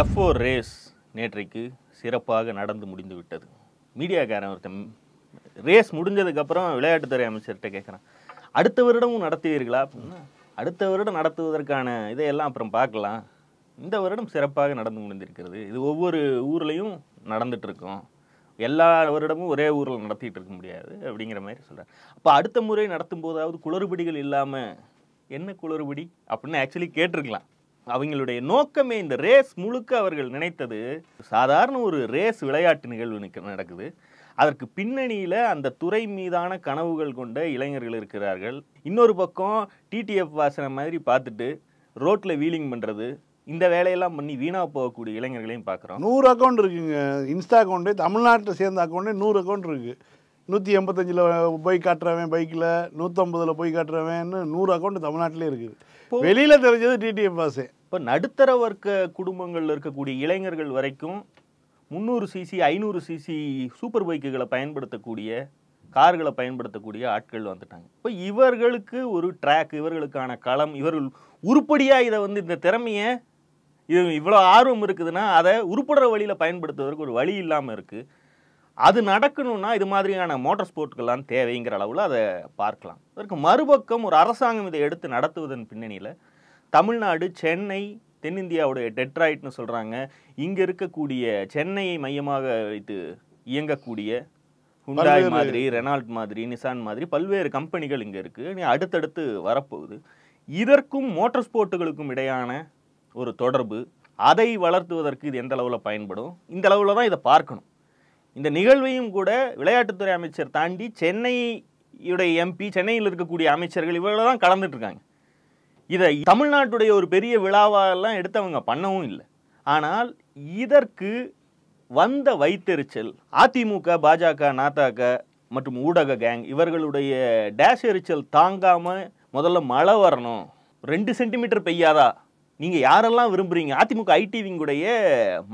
F4 race நேற்றைக்கு சிறப்பாக நடந்து முடிந்து விட்டது. மீடியாக்காரன் ஒருத்தன் ரேஸ் முடிஞ்சதுக்கப்புறம் விளையாட்டுத்துறை அமைச்சர்கிட்ட கேட்குறான், அடுத்த வருடமும் நடத்துவீர்களா அப்படின்னா, அடுத்த வருடம் நடத்துவதற்கான இதையெல்லாம் அப்புறம் பார்க்கலாம், இந்த வருடம் சிறப்பாக நடந்து முடிந்திருக்கிறது, இது ஒவ்வொரு ஊர்லேயும் நடந்துட்டு இருக்கோம், எல்லா வருடமும் ஒரே ஊரில் நடத்திட்டு இருக்க முடியாது அப்படிங்கிற மாதிரி சொல்கிறார். அப்போ அடுத்த முறை நடத்தும் போதாவது குளறுபடிகள் இல்லாமல் என்ன குளறுபடி அப்படின்னு ஆக்சுவலி கேட்டிருக்கலாம். அவங்களுடைய நோக்கமே இந்த ரேஸ் முழுக்க அவர்கள் நினைத்தது சாதாரண ஒரு ரேஸ் விளையாட்டு நிகழ்வு நடக்குது, அதற்கு பின்னணியில் அந்த துறை மீதான கனவுகள் கொண்ட இளைஞர்கள் இருக்கிறார்கள். இன்னொரு பக்கம் டிடிஎஃப் வாசனை மாதிரி பார்த்துட்டு ரோட்டில் வீலிங் பண்ணுறது, இந்த வேலையெல்லாம் பண்ணி வீணாக போகக்கூடிய இளைஞர்களையும் பார்க்குறோம். 100 அக்கௌண்ட் இருக்குங்க. இன்ஸ்டா அக்கௌண்ட்டு தமிழ்நாட்டில் சேர்ந்த அக்கௌண்ட்டே 100 அக்கௌண்ட் இருக்குது. 185 போய் காட்டுறவன் பைக்கில், 150 போய் காட்டுறவன்னு 100 அக்கௌண்ட் தமிழ்நாட்டிலே இருக்குது. வெளியில் தெரிஞ்சது டிடிஎஃப் வாசே. இப்போ நடுத்தர வர்க்க குடும்பங்களில் இருக்கக்கூடிய இளைஞர்கள் வரைக்கும் 300 சிசி 500 சிசி சூப்பர் பைக்குகளை பயன்படுத்தக்கூடிய கார்களை பயன்படுத்தக்கூடிய ஆட்கள் வந்துட்டாங்க. இப்போ இவர்களுக்கு ஒரு ட்ராக், இவர்களுக்கான களம், இவர்கள் உருப்படியாக இதை இந்த திறமையை இது இவ்வளோ ஆர்வம் இருக்குதுன்னா அதை உருப்படுற வழியில் பயன்படுத்துவதற்கு ஒரு வழி இல்லாமல் இருக்குது. அது நடக்கணும்னா இது மாதிரியான மோட்டார் ஸ்போர்ட்கள்லாம் தேவைங்கிற அளவில் அதை பார்க்கலாம். அதற்கு மறுபக்கம் ஒரு அரசாங்கம் இதை எடுத்து நடத்துவதன் பின்னணியில் தமிழ்நாடு, சென்னை, தென்னிந்தியாவுடைய டெட்ராய்ட்னு சொல்கிறாங்க, இங்கே இருக்கக்கூடிய சென்னையை மையமாக வைத்து இயங்கக்கூடிய ஹுண்டாய் மாதிரி, ரெனால்ட் மாதிரி, நிசான் மாதிரி பல்வேறு கம்பெனிகள் இங்கே இருக்குது, அடுத்தடுத்து வரப்போகுது. இதற்கும் மோட்டார் ஸ்போர்ட்டுகளுக்கும் இடையான ஒரு தொடர்பு, அதை வளர்த்துவதற்கு இது எந்த அளவில் பயன்படும், இந்த அளவில் தான் இதை பார்க்கணும். இந்த நிகழ்வையும் கூட விளையாட்டுத்துறை அமைச்சர் தாண்டி சென்னையுடைய எம்பி, சென்னையில் இருக்கக்கூடிய அமைச்சர்கள் இவங்கள தான் கலந்துட்டு இருக்காங்க. இதை தமிழ்நாட்டுடைய ஒரு பெரிய விழாவெல்லாம் எடுத்து அவங்க பண்ணவும் இல்லை. ஆனால் இதற்கு வந்த வைத்தெரிச்சல் அதிமுக, பாஜக, நாதாக மற்றும் ஊடக கேங் இவர்களுடைய டேஷ் எரிச்சல் தாங்காமல் முதல்ல மழை வரணும், 2 சென்டிமீட்டர் பெய்யாதா, நீங்கள் யாரெல்லாம் விரும்புகிறீங்க, அதிமுக ஐடிவிங்குடைய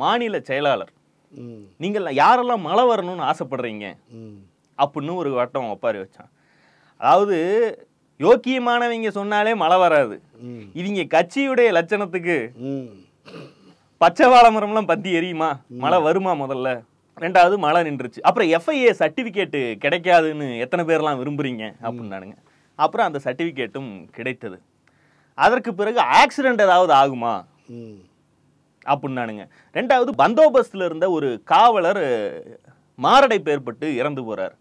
மாநில செயலாளர், நீங்கள் யாரெல்லாம் மழை வரணும்னு ஆசைப்படுறீங்க அப்படின்னு ஒரு வட்டம் ஒப்பாரி வச்சான். அதாவது யோக்கியமானவங்க சொன்னாலே மழை வராது, இவங்க கட்சியுடைய லட்சணத்துக்கு பச்சை வாழை மரம்லாம் பத்தி எரியுமா, மழை வருமா முதல்ல, ரெண்டாவது மழை நின்றுச்சு, அப்புறம் எஃப்ஐஏ சர்டிஃபிகேட்டு கிடைக்காதுன்னு எத்தனை பேர்லாம் விரும்புகிறீங்க அப்படின்னானுங்க. அப்புறம் அந்த சர்டிஃபிகேட்டும் கிடைத்தது. அதற்கு பிறகு ஆக்சிடென்ட் ஏதாவது ஆகுமா அப்படின்னானுங்க. ரெண்டாவது பந்தோபஸ்தில் இருந்த ஒரு காவலர் மாரடைப்பு ஏற்பட்டு இறந்து போகிறார்,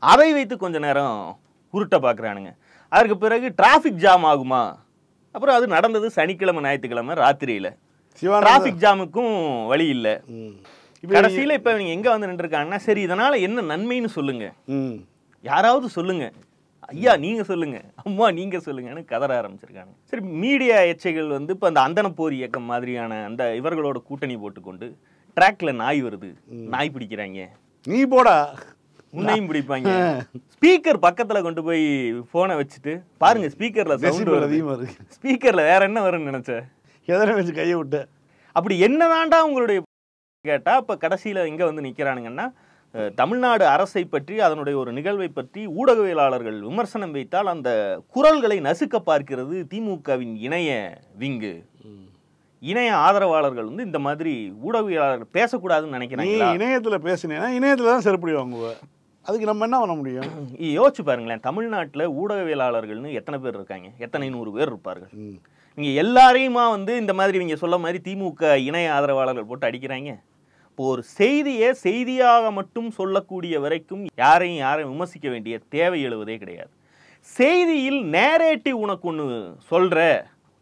அதை வைத்து கொஞ்ச நேரம் உருட்ட பார்க்குறானுங்க. அதற்கு பிறகு டிராஃபிக் ஜாம் ஆகுமா, அப்புறம் அது நடந்தது சனிக்கிழமை ஞாயிற்றுக்கிழமை ராத்திரியில், டிராஃபிக் ஜாமுக்கும் வழி இல்லை. கடைசியில் இப்போ இவங்க எங்கே வந்து நின்றுருக்காங்கன்னா, சரி இதனால் என்ன நன்மைன்னு சொல்லுங்க, யாராவது சொல்லுங்க, ஐயா நீங்க சொல்லுங்க, அம்மா நீங்க சொல்லுங்கன்னு கதற ஆரம்பிச்சிருக்காங்க. சரி, மீடியா எச்சைகள் இப்போ அந்த அந்தனப்போர் இயக்கம் மாதிரியான அந்த இவர்களோட கூட்டணி போட்டுக்கொண்டு ட்ராக்ல நாய் வருது, நாய் பிடிக்கிறாங்க, நீ போடா உன்னையும் பிடிப்பாங்க, ஸ்பீக்கர் பக்கத்துல கொண்டு போய் போனை வச்சுட்டு பாருங்க ஸ்பீக்கர்ல சவுண்ட் அதிகமா இருக்கு, ஸ்பீக்கர்ல வேற என்ன வரும்னு நினைச்ச, எதனை வச்சு கையை விட்ட, அப்படி என்னதான்டா உங்களுடைய கேட்டா இப்ப கடைசியில எங்க வந்து நிக்கிறானுங்கன்னா, தமிழ்நாடு அரசை பற்றி, அதனுடைய ஒரு நிகழ்வை பற்றி ஊடகவியலாளர்கள் விமர்சனம் வைத்தால் அந்த குரல்களை நசுக்க பார்க்கிறது திமுகவின் இணைய விங்கு, இணைய ஆதரவாளர்கள் இந்த மாதிரி ஊடகவியலாளர்கள் பேசக்கூடாதுன்னு நினைக்கிறாங்க. இணையத்தில் பேசினேன்னா இணையத்தில் தான் செருப்படி வாங்குவேன், அதுக்கு நம்ம என்ன பண்ண முடியும்? யோசிச்சு பாருங்களேன், தமிழ்நாட்டில் ஊடகவியலாளர்கள்னு எத்தனை பேர் இருக்காங்க, எத்தனை 100 பேர் இருப்பார்கள். நீங்க எல்லாரையுமா இந்த மாதிரி நீங்க சொல்ல மாதிரி திமுக இணைய ஆதரவாளர்கள் போட்டு அடிக்கிறாங்க. இப்போ ஒரு செய்தியை செய்தியாக மட்டும் சொல்லக்கூடிய வரைக்கும் யாரையும் விமர்சிக்க வேண்டிய தேவை எழுவதே கிடையாது. செய்தியில் நேரேட்டிவ் உனக்கு ஒன்று சொல்ற,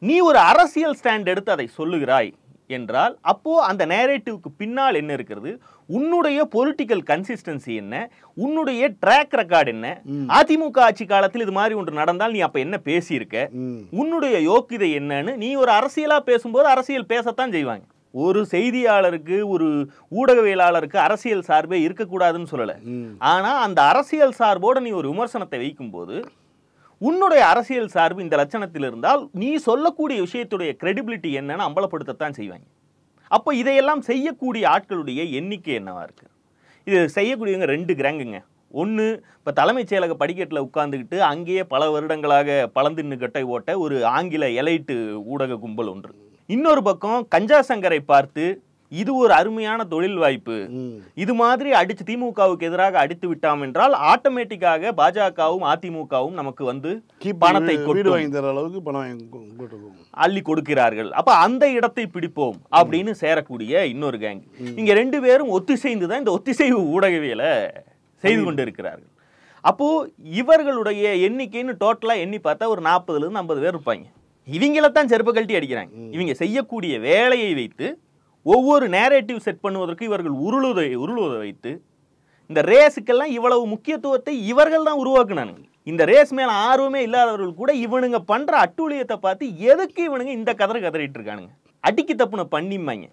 நீ ஒரு அரசியல் ஸ்டாண்ட் எடுத்து அதை சொல்லுகிறாய் என்றால் அப்போ அந்த நேரேட்டிவ்க்கு பின்னால் என்ன இருக்கிறது, உன்னுடைய பொலிட்டிக்கல் கன்சிஸ்டன்சி என்ன, உன்னுடைய ட்ராக் ரெக்கார்டு என்ன, அதிமுக ஆட்சி காலத்தில் இது மாதிரி ஒன்று நடந்தால் நீ அப்ப என்ன பேசியிருக்க, உன்னுடைய யோக்கியதை என்னன்னு நீ ஒரு அரசியலா பேசும்போது அரசியல் பேசத்தான் செய்வாங்க. ஒரு செய்தியாளருக்கு, ஒரு ஊடகவியலாளருக்கு அரசியல் சார்பே இருக்கக்கூடாதுன்னு சொல்லலை. ஆனா அந்த அரசியல் சார்போட நீ ஒரு விமர்சனத்தை வைக்கும் போது உன்னுடைய அரசியல் சார்பு இந்த லட்சணத்தில் இருந்தால் நீ சொல்லக்கூடிய விஷயத்துடைய கிரெடிபிலிட்டி என்னன்னு அம்பலப்படுத்தத்தான் செய்வாங்க. அப்போ இதையெல்லாம் செய்யக்கூடிய ஆட்களுடைய எண்ணிக்கை என்னவா இருக்கு? இது செய்யக்கூடியவங்க 2 கிராங்குங்க. ஒன்று இப்போ தலைமைச் செயலக படிக்கட்டில் உட்கார்ந்துக்கிட்டு அங்கேயே பல வருடங்களாக பழந்தின்னு கட்டை ஓட்ட ஒரு ஆங்கில எலைட்டு ஊடக கும்பல் ஒன்று. இன்னொரு பக்கம் கஞ்சா சங்கரை பார்த்து இது ஒரு அருமையான தொழில் வாய்ப்பு, இது மாதிரி அடிச்சு திமுகவுக்கு எதிராக அடித்து விட்டோம் என்றால் ஆட்டோமேட்டிக்காக பாஜகவும் அதிமுகவும் நமக்கு வந்து பணத்தை அள்ளி கொடுக்கிறார்கள், அப்ப அந்த இடத்தை பிடிப்போம் அப்படின்னு சேரக்கூடிய இன்னொரு கேங். இங்க ரெண்டு பேரும் ஒத்திசைந்து தான் இந்த ஒத்திசைவு ஊடகவியலை செய்து கொண்டு இருக்கிறார்கள். அப்போ இவர்களுடைய எண்ணிக்கைன்னு டோட்டலா எண்ணி பார்த்தா ஒரு 40 to 50 பேர் இருப்பாங்க. இவங்களத்தான் செருப்பு கழட்டி அடிக்கிறாங்க. இவங்க செய்யக்கூடிய வேலையை வைத்து ஒவ்வொரு நேரேட்டிவ் செட் பண்ணுவதற்கு இவர்கள் உருளுவதை வைத்து இந்த ரேஸுக்கெல்லாம் இவ்வளவு முக்கியத்துவத்தை இவர்கள் தான் உருவாக்குனாங்க. இந்த ரேஸ் மேல ஆர்வமே இல்லாதவர்கள் கூட இவனுங்க பண்ற அட்டூழியத்தை பார்த்து எதுக்கு இவனுங்க இந்த கதறிட்டு இருக்கானுங்க, அடிக்கி தப்புன பண்ணிம்பாங்க,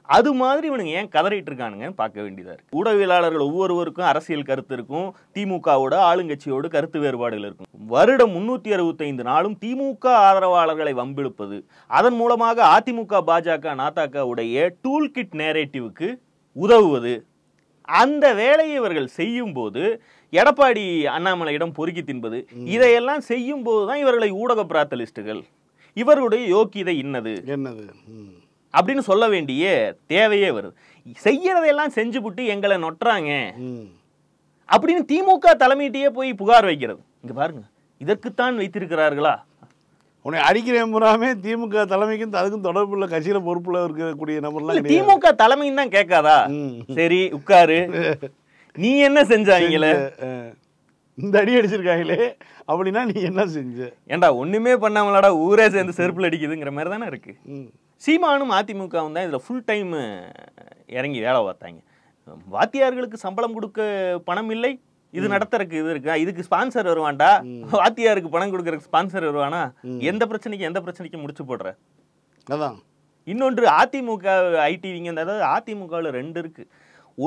அது மாதிரி இவனுங்க ஏன் கதறிட்டு இருக்கானுங்கன்னு பார்க்க வேண்டியதா இருக்கு. ஊடகவியலாளர்கள் ஒவ்வொருவருக்கும் அரசியல் கருத்து இருக்கும், திமுகவோட ஆளுங்கட்சியோடு கருத்து வேறுபாடுகள் இருக்கும். வருடம் 365 நாளும் திமுக ஆதரவாளர்களை வம்பிழுப்பது, அதன் மூலமாக அதிமுக பாஜக நாதாகவுடைய டூல் கிட் நேரேட்டிவுக்கு உதவுவது, அந்த வேலையை இவர்கள் செய்யும் போது எடப்பாடி அண்ணாமலையிடம் பொறுக்கி தின்பது, இதையெல்லாம் செய்யும் போதுதான் இவர்களை ஊடக பிராத்தலிஸ்டுகள், இவருடைய யோக்கியதை என்னது அப்படின்னு சொல்ல வேண்டிய தேவையே வருது. செய்யறதையெல்லாம் செஞ்சுவிட்டு எங்களை நொட்டுறாங்க அப்படின்னு திமுக தலைமையிட்டே போய் புகார் வைக்கிறது. இங்க பாருங்க, இதற்குத்தான் வைத்திருக்கிறார்களா? உன்னை அடிக்கிற முறாமே திமுக தலைமைக்கும் அதுக்கும் தொடர்புள்ள கட்சியில பொறுப்புல இருக்கக்கூடிய நபர்லாம் திமுக தலைமையும் தான் கேட்காதா? சரி உட்காரு, நீ என்ன செஞ்சாங்களே, இந்த அடி அடிச்சிருக்காங்களே அப்படின்னா நீ என்ன செஞ்ச? ஏண்டா ஒண்ணுமே பண்ணாமலாடா ஊரே சேர்ந்து செருப்புல அடிக்குதுங்கிற மாதிரி தானே இருக்கு. சீமானும் அதிமுகவும் தான் இதில் ஃபுல் டைம் இறங்கி வேலை பார்த்தாங்க. வாத்தியார்களுக்கு சம்பளம் கொடுக்க பணம் இல்லை, இது நடத்துறதுக்கு இது இருக்கா, இதுக்கு ஸ்பான்சர் வருவான்டா, வாத்தியாருக்கு பணம் கொடுக்கறதுக்கு ஸ்பான்சர் வருவானா, எந்த பிரச்சனைக்கு முடிச்சு போடுற. அதான் இன்னொன்று அதிமுக ஐடிவிங்க, அதாவது அதிமுகவில் 2 இருக்கு.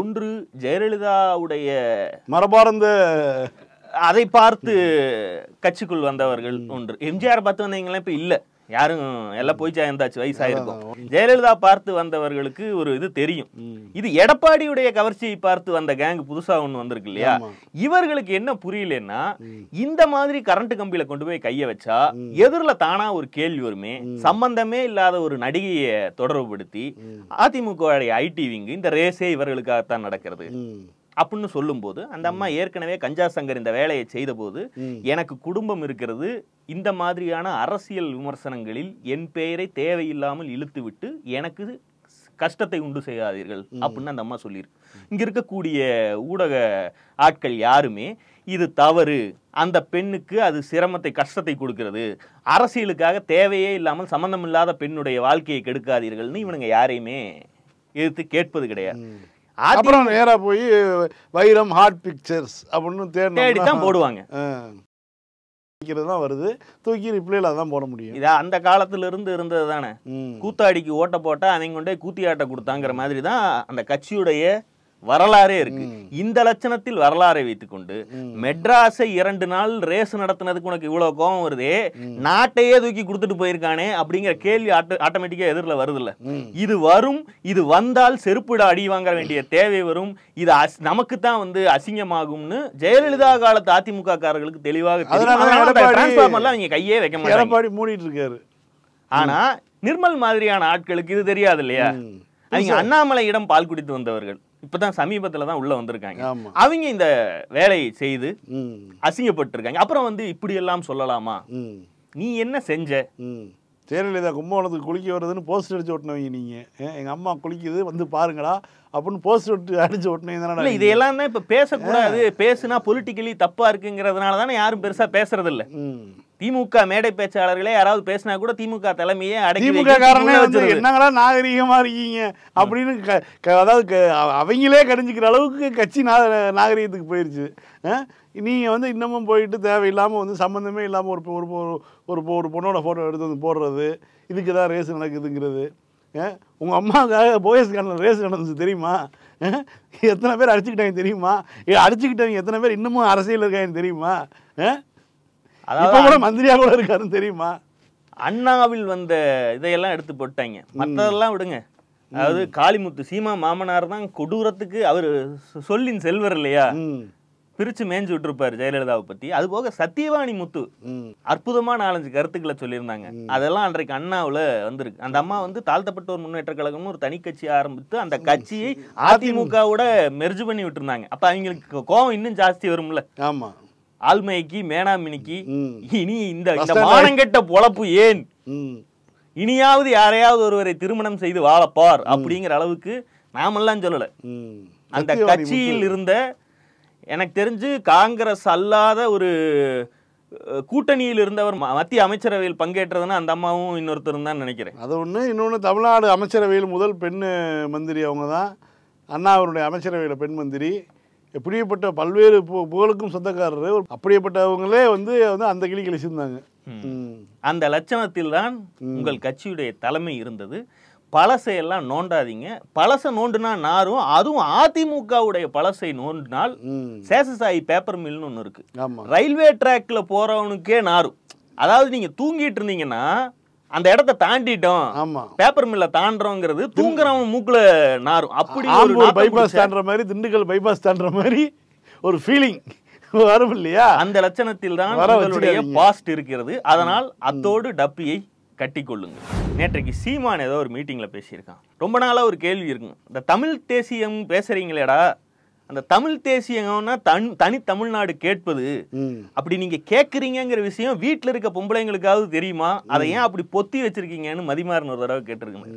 ஒன்று ஜெயலலிதாவுடைய மரபார்ந்த அதை பார்த்து கட்சிக்குள் வந்தவர்கள் ஒன்று. எம்ஜிஆர் பார்த்து வந்தவங்களாம் இப்ப இல்ல, யாரும் எல்லாம் போய் சேர்ந்தாச்சு, வயசாயிருக்கும். ஜெயலலிதா பார்த்து வந்தவர்களுக்கு ஒரு இது தெரியும். இது எடப்பாடியுடைய கவர்ச்சியை பார்த்து வந்த கேங் புதுசா ஒண்ணு வந்திருக்கு இல்லையா, இவர்களுக்கு என்ன புரியலன்னா, இந்த மாதிரி கரண்ட் கம்பியில கொண்டு போய் கைய வச்சா எதிரில தானா ஒரு கேள்வி வருமே, சம்பந்தமே இல்லாத ஒரு நடிகையை தொடர்புபடுத்தி அதிமுக ஐடிவிங்க இந்த ரேஸே இவர்களுக்காகத்தான் நடக்கிறது அப்படின்னு சொல்லும் போது, அந்த அம்மா ஏற்கனவே கஞ்சா சங்கர் இந்த வேலையை செய்த போது, எனக்கு குடும்பம் இருக்கிறது, இந்த மாதிரியான அரசியல் விமர்சனங்களில் என் பெயரை தேவையில்லாமல் இழுத்து விட்டு எனக்கு கஷ்டத்தை உண்டு செய்யாதீர்கள் அப்படின்னு அந்த அம்மா சொல்லியிருக்கு. இங்க இருக்கக்கூடிய ஊடக ஆட்கள் யாருமே இது தவறு, அந்த பெண்ணுக்கு அது சிரமத்தை கஷ்டத்தை கொடுக்கிறது, அரசியலுக்காக தேவையே இல்லாமல் சம்பந்தம் இல்லாத பெண்ணுடைய வாழ்க்கையை கெடுக்காதீர்கள்னு இவனுங்க யாரையுமே எதிர்த்து கேட்பது கிடையாது. அப்புறம் நேரா போய் வைரம் ஹாட் பிக்சர்ஸ் அப்படின்னு தேடி தான் போடுவாங்க. தான் வருது, தூக்கி ரிப்ளைல அதான் போட முடியும். இதா அந்த காலத்துல இருந்து இருந்தது தானே, கூத்தாடிக்கு ஓட்ட போட்டா அவங்க கொண்டே கூத்தி ஆட்ட கொடுத்தாங்கிற மாதிரி தான் அந்த கட்சியுடைய வரலாறே இருக்கு. இந்த லட்சணத்தில் வரலாறை வைத்துக்கொண்டு மெட்ராஸை 2 நாள் ரேஸ் நடத்தினதுக்கு உனக்கு இவ்வளவு கோபம் வருதே, நாட்டையே தூக்கி கொடுத்துட்டு போயிருக்கானே அப்படிங்கிற கேள்வி ஆட்டோமேட்டிக்கா எதிரில் வருது இல்ல. இது வரும், இது வந்தால் செருப்பிட அடி வாங்க வேண்டிய தேவை வரும், இது நமக்கு தான் வந்து அசிங்கமாகும்னு ஜெயலலிதா காலத்து அதிமுக காரர்களுக்கு தெளிவாக அவங்க கையே வைக்க மாட்டாங்க, மூடிட்டு இருக்காரு. ஆனா நிர்மல் மாதிரியான ஆட்களுக்கு இது தெரியாது இல்லையா. அவங்க அண்ணாமலையிடம் பால் குடித்து வந்தவர்கள் இப்பதான் சமீபத்துல தான் உள்ள வந்திருக்காங்க. அவங்க இந்த வேலையை செய்து அசிங்கப்பட்டு இருக்காங்க. அப்புறம் வந்து இப்படி எல்லாம் சொல்லலாமா, நீ என்ன செஞ்ச? ஜெயலலிதா கும்பகோணத்துக்கு குளிக்க வருதுன்னு போஸ்டர் அடிச்சு ஓட்டினவங்க நீங்க, எங்க அம்மா குளிக்குது வந்து பாருங்களா அப்படின்னு போஸ்டர் அடிச்சு ஓட்டினீங்க. இதையெல்லாம் தான் இப்ப பேசக்கூடாது, பேசுனா பொலிட்டிக்கலி தப்பா இருக்குங்கிறதுனால தானே யாரும் பெருசா பேசுறது இல்ல. திமுக மேடை பேச்சாளர்களே யாராவது பேசினா கூட திமுக தலைமையே என்னங்களா நாகரீகமா இருக்கீங்க அப்படின்னு அதாவது அவங்களே கடிஞ்சிக்கிற அளவுக்கு கட்சி நாகரீகத்துக்கு போயிருச்சு. நீங்க வந்து இன்னமும் போயிட்டு தேவையில்லாம வந்து சம்பந்தமே இல்லாம ஒரு பொண்ணோட போட்டோ எடுத்து வந்து போடுறது, இதுக்கு தான் ரேஸ் நடக்குதுங்கிறது. உங்க அம்மாவுக்காக போயஸ் கார்டனில் ரேஸ் நடந்துச்சு தெரியுமா? எத்தனை பேர் அடிச்சுக்கிட்டாங்க தெரியுமா? அடிச்சுக்கிட்டவங்க எத்தனை பேர் இன்னமும் அரசியல் இருக்காங்க தெரியுமா? மந்திரியா கூட இருக்காருன்னு தெரியுமா? அண்ணாவில் வந்த இதையெல்லாம் எடுத்து போட்டாங்க, மற்றதெல்லாம் விடுங்க. அதாவது காளிமுத்து சீமா மாமனார் தான் கொடூரத்துக்கு அவர் சொல்லின் செல்வர் இல்லையா, பிரிச்சு மேய்ஞ்சு விட்டுருப்பாரு ஜெயலலிதாவை பத்தி. அது போக சத்தியவாணி முத்து அற்புதமா 4-5 கருத்துக்களை சொல்லியிருந்தாங்க. அதெல்லாம் அன்றைக்கு அண்ணாவுல வந்திருக்கு. அந்த அம்மா வந்து தாழ்த்தப்பட்டோர் முன்னேற்ற கழகம்னு ஒரு தனி கட்சி ஆரம்பித்து அந்த கட்சியை அதிமுகவோட மெர்ஜ் பண்ணி விட்டுருந்தாங்க. அப்ப அவங்களுக்கு கோவம் இன்னும் ஜாஸ்தி வரும்ல. ஆமா, ஆல்மைக்கு மேனாமினிக்கு இனி இந்த மானங்கெட்ட பொழப்பு ஏன், இனியாவது யாரையாவது ஒருவரை திருமணம் செய்து வாழப்பார் அப்படிங்கிற அளவுக்கு நாமெல்லாம் சொல்லல. அந்த கட்சியில் இருந்த எனக்கு தெரிஞ்சு காங்கிரஸ் அல்லாத ஒரு கூட்டணியில் இருந்தவர் மத்திய அமைச்சரவையில் பங்கேற்றதுன்னா அந்த அம்மாவும் இன்னொருத்தரும் தான் நினைக்கிறேன். அது ஒன்று. இன்னொன்று, தமிழ்நாடு அமைச்சரவையில் முதல் பெண் மந்திரி அவங்க தான். அண்ணா அவருடைய அமைச்சரவையில் பெண் மந்திரி. எப்படிப்பட்ட பல்வேறு புகழுக்கும் சொந்தக்காரர். அப்படியேப்பட்டவங்களே வந்து அந்த கிளி கழிச்சிருந்தாங்க. அந்த லட்சணத்தில் தான் உங்கள் கட்சியுடைய தலைமை இருந்தது. பழசையெல்லாம் நோண்டாதீங்க. பழசை நோண்டுனா நாரும். அதுவும் அதிமுகவுடைய பழசை நோண்டினால் சேஷசாயி பேப்பர் மில்னு ஒன்று இருக்கு. ரயில்வே டிராக்ல போறவனுக்கே நாரும். அதாவது நீங்க தூங்கிட்டு இருந்தீங்கன்னா அந்த இடத்த தாண்டிட்டோம், பேப்பர் மில்ல தாண்டறோங்கிறது தூங்குறவன் மூக்குல நாரும். அப்படி ஒரு பைபாஸ் தாண்டற மாதிரி, திண்டுக்கல் பைபாஸ் தாண்டற மாதிரி ஒரு ஃபீலிங் வரும் இல்லையா? அந்த லட்சணத்தில் தான் உங்களுடைய பாஸ்ட் இருக்கிறது. அதனால் அத்தோடு டப்பியை கட்டி கொள்ளுங்க. நேற்றைக்கு சீமான் ஏதோ ஒரு மீட்டிங்ல பேசியிருக்கான். ரொம்ப நாளா ஒரு கேள்வி இருக்குங்க. இந்த தமிழ் தேசியம் பேசுறீங்களேடா, அந்த தமிழ் தேசியம்னா தனி தமிழ்நாடு கேட்பது, அப்படி நீங்க கேட்குறீங்கிற விஷயம் வீட்டில் இருக்க பொம்பளைங்களுக்காவது தெரியுமா? அதை ஏன் அப்படி பொத்தி வச்சிருக்கீங்கன்னு மதிமாறன் ஒரு தடவை கேட்டிருக்கேன்.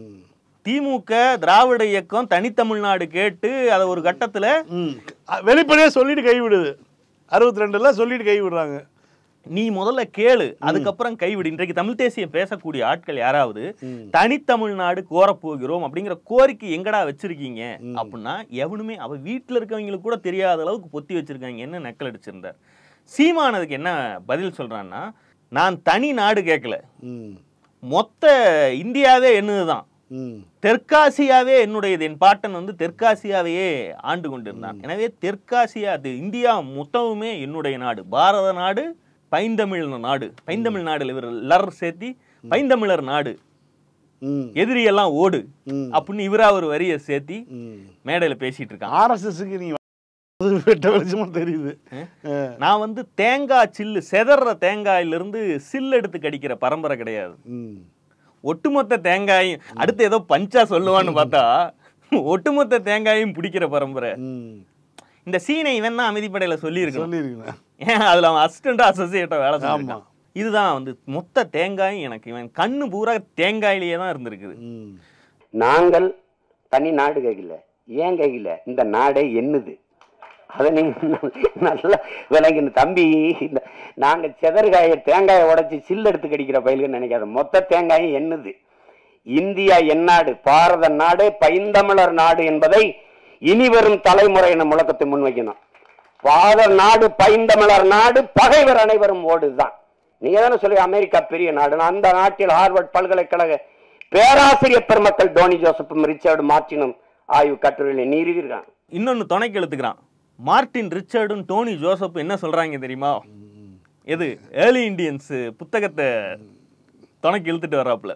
திமுக திராவிட இயக்கம் தனித்தமிழ்நாடு கேட்டு அதை ஒரு கட்டத்துல வெளிப்படையா சொல்லிட்டு கைவிடுது. 62ல சொல்லிட்டு கைவிடுறாங்க. நீ முதல்ல கேளு, அதுக்கப்புறம் கைவிடு. இன்றைக்கு தமிழ் தேசியம் பேசக்கூடிய ஆட்கள் யாராவது தனித்தமிழ்நாடு கோரப்போகிறோம் அப்படிங்கிற கோரிக்கை எங்கடா வச்சிருக்கீங்க அப்படின்னா எவனுமே அவ வீட்டுல இருக்கவங்களுக்கு கூட தெரியாத அளவுக்கு பொத்தி வச்சிருக்காங்கன்னு நக்கல் அடிச்சிருந்தார். சீமான் அதுக்கு என்ன பதில் சொல்றான்னா, நான் தனி நாடு கேட்கல, மொத்த இந்தியாவே என்னதுதான், தெற்காசியாவே என்னுடையது. என் பாட்டன் வந்து தெற்காசியாவையே ஆண்டு கொண்டிருந்தான். எனவே தெற்காசியா, இந்தியா மொத்தமுமே என்னுடைய நாடு, பாரத நாடு, பைந்தமிழ் நாடு. பைந்தமிழ் நாடுல இவர் லர் சேர்த்தி பைந்தமிழர் நாடு, எதிரியெல்லாம் ஓடு அப்படின்னு இவரா ஒரு வரிய சேர்த்தி மேடையில பேசிட்டு இருக்கான். ஆர்எஸ்எஸ்க்கு நீ தெரியுது. நான் வந்து தேங்காய் சில்லு செதற தேங்காயிலிருந்து சில்லு எடுத்து கடிக்கிற பரம்பரை கிடையாது. ஒட்டுமொத்த தேங்காயும் அடுத்து ஏதோ பஞ்சா சொல்லுவான்னு பார்த்தா ஒட்டுமொத்த தேங்காயும் பிடிக்கிற பரம்பரை. இந்த சீனை இவன் தான் அமைதிப்படையில சொல்லியிருக்கேன். ஏன் அதுல அவன் அசிஸ்டண்டா அசோசியேட்டா வேலை செஞ்சான். இதுதான் வந்து மொத்த தேங்காயும் எனக்கு இவன் கண்ணு பூரா தேங்காயிலேயே தான் இருந்திருக்குது. நாங்கள் தனி நாடு கேட்கல. ஏன் கேட்கல? இந்த நாடே என்னது, அதை நீங்க நல்லா விளங்கின தம்பி. நாங்க செதற்காய தேங்காயை உடைச்சி சில்லு எடுத்து கடிக்கிற பயிலுன்னு நினைக்காத. மொத்த தேங்காயும் என்னது. இந்தியா எந்நாடு, பாரத நாடு, பைந்தமிழர் நாடு என்பதை இனி வரும் தலைமுறையின முழக்கத்தை முன்வைக்கணும். பாரத நாடு, பைந்தமிழர் நாடு, பகைவர் அனைவரும் ஓடுதான். நீங்க தானே சொல்லி அமெரிக்கா பெரிய நாடு. அந்த நாட்டில் ஹார்வர்ட் பல்கலைக்கழக பேராசிரியர் பெருமக்கள் டோனி ஜோசப்பும் ரிச்சர்டு மார்டினும் ஆய்வு கட்டுரையில நீருகிறான். இன்னொன்னு துணைக்கு எழுத்துக்கிறான். மார்டின் ரிச்சர்டும் டோனி ஜோசப்பும் என்ன சொல்றாங்க தெரியுமா? எது ஏர்லி இண்டியன்ஸ் புத்தகத்தை துணைக்கு இழுத்துட்டு வர்றாப்புல.